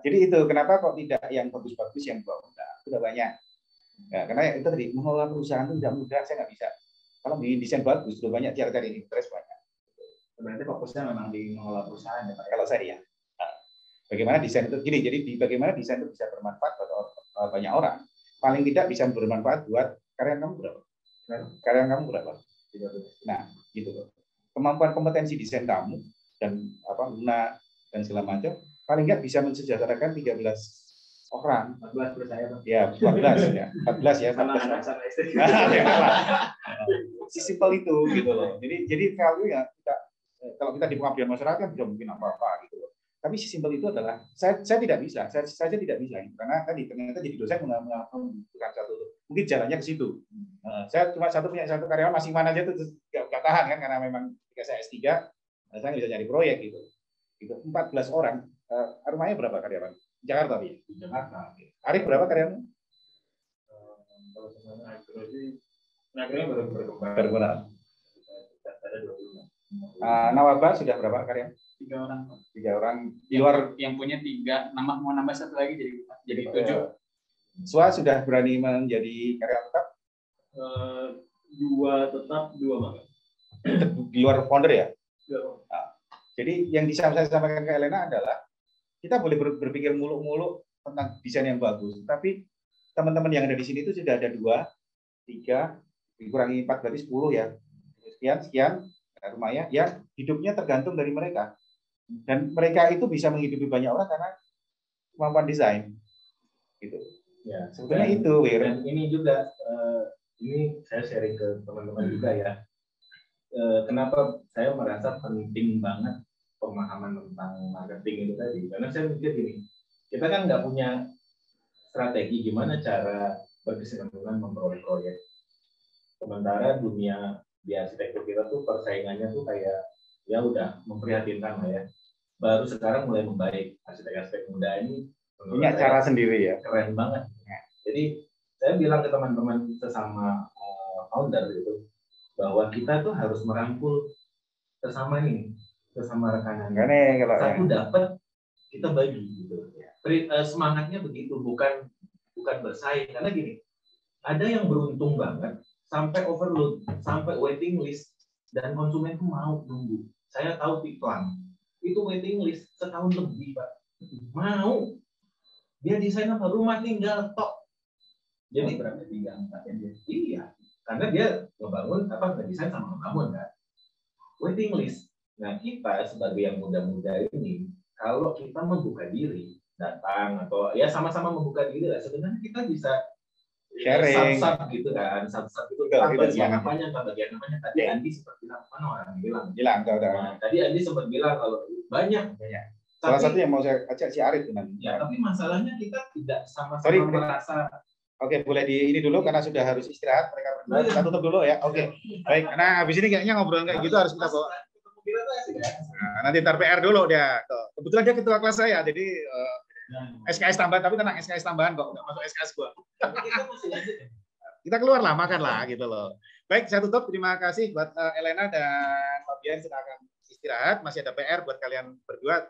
Jadi itu kenapa kok tidak yang bagus-bagus yang mudah, sudah banyak. Ya, karena itu tadi mengelola perusahaan itu tidak mudah, saya nggak bisa. Kalau bikin desain bagus sudah banyak, cari interest banyak. Berarti fokusnya memang di mengelola perusahaan ya Pak. Kalau saya ya. Bagaimana desain itu gini, jadi bagaimana desain itu bisa bermanfaat buat banyak orang. Paling tidak bisa bermanfaat buat karyawan kamu berapa? Nah, gitu loh. Kemampuan kompetensi desain kamu dan guna dan segala macam paling nggak bisa mensejahterakan 13 orang. 14 menurut saya Pak. Ya, 14 ya. 14 ya. Sama istri. Simpel itu gitu loh. Jadi value ya kalau kita di pengabdian masyarakat tidak mungkin apa-apa gitu loh. Tapi simpel itu adalah saya tidak bisa. Saya tidak bisa karena tadi ternyata jadi dosen bukan satu. Mungkin jalannya ke situ. Saya cuma punya satu karyawan masing-masing aja tuh nggak tahan kan karena memang ketika saya S3 saya bisa nyari proyek gitu. Itu 14 orang. Rumahnya berapa karyawan? Jakarta ya? Jakarta. Arif berapa karyawan? Kalau sebenarnya akhirnya baru berkurang. Ada 25. Nawaba sudah berapa karyawan? 3 orang. 3 orang. Di luar yang punya 3, mau nambah 1 lagi jadi 7. Swa sudah berani menjadi karyawan tetap? 2 tetap, 2 magang. Di luar founder ya? Ya. Nah, jadi yang bisa saya sampaikan ke Elena adalah kita boleh berpikir muluk-muluk tentang desain yang bagus, tapi teman-teman yang ada di sini itu sudah ada 2, 3, dikurangi 4 berarti 10 ya. Sekian rumahnya yang hidupnya tergantung dari mereka. Dan mereka itu bisa menghidupi banyak orang karena kemampuan desain. Gitu. Ya, sebetulnya itu, Wir. Dan ini juga ini saya sharing ke teman-teman juga ya. kenapa saya merasa penting banget pemahaman tentang marketing itu tadi, karena saya mikir gini, kita kan nggak punya strategi gimana cara berkesinambungan memperoleh proyek. Sementara dunia di arsitektur kita tuh persaingannya tuh kayak ya udah memprihatinkan lah ya. Baru sekarang mulai membaik, arsitek-arsitek muda ini punya cara sendiri ya. Keren banget. Jadi saya bilang ke teman-teman sesama founder gitu, bahwa kita tuh harus merangkul sesama ini, sesama rekanan. Kalau satu dapat kita bagi gitu. Semangatnya begitu, bukan bersaing. Karena gini, ada yang beruntung banget sampai overload, sampai waiting list, dan konsumen tuh mau nunggu. Saya tahu Piklan itu waiting list setahun lebih, Pak. Mau. Dia desain apa rumah tinggal tok. Jadi berapa 3-4 ya? Iya. Karena dia ngebangun ngedesain sama ngebangun kan. Waiting list. Nah, kita sebagai yang muda-muda ini, kalau kita membuka diri, datang atau ya sama-sama membuka diri lah, sebenarnya kita bisa sharing sub gitu kan, sub itu bagian apanya tadi Andi sempat bilang, mana orang bilang nah, tadi Andi sempat bilang kalau banyak. Salah satu yang mau saya ajak si Arif nanti. Ya, tapi masalahnya kita tidak sama-sama merasa. Oke, boleh di ini dulu karena sudah harus istirahat mereka berdua. Kita tutup dulu ya. Oke. Baik, karena habis ini kayaknya ngobrol kayak gitu harus kita bawa. Nah, nanti ntar PR dulu dia. Kebetulan dia ketua kelas saya, jadi SKS tambahan, tapi tenang SKS tambahan kok, nggak masuk SKS gua. Kita keluar lah, makan lah gitu loh. Baik, saya tutup. Terima kasih buat Elena dan Fabian, silakan istirahat. Masih ada PR buat kalian berdua.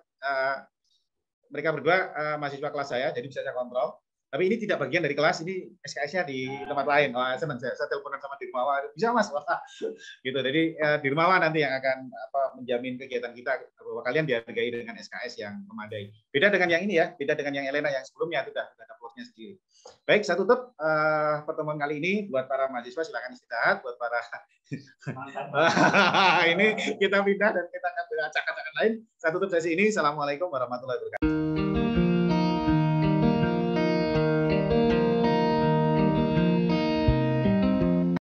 Mereka berdua mahasiswa kelas saya, jadi bisa saya kontrol. Tapi ini tidak bagian dari kelas, ini SKS-nya di tempat lain. Wah, saya teleponan sama Dirmawa, bisa Mas? Wah, gitu. Jadi Dirmawa nanti yang akan menjamin kegiatan kita bahwa kalian dihargai dengan SKS yang memadai. Beda dengan yang ini ya, beda dengan yang Elena yang sebelumnya itu sudah ada plotnya sendiri. Baik, saya tutup pertemuan kali ini. Buat para mahasiswa silakan istirahat. Buat para ini kita pindah dan kita akan beracak-acakan lain. Saya tutup sesi ini. Assalamualaikum warahmatullahi wabarakatuh.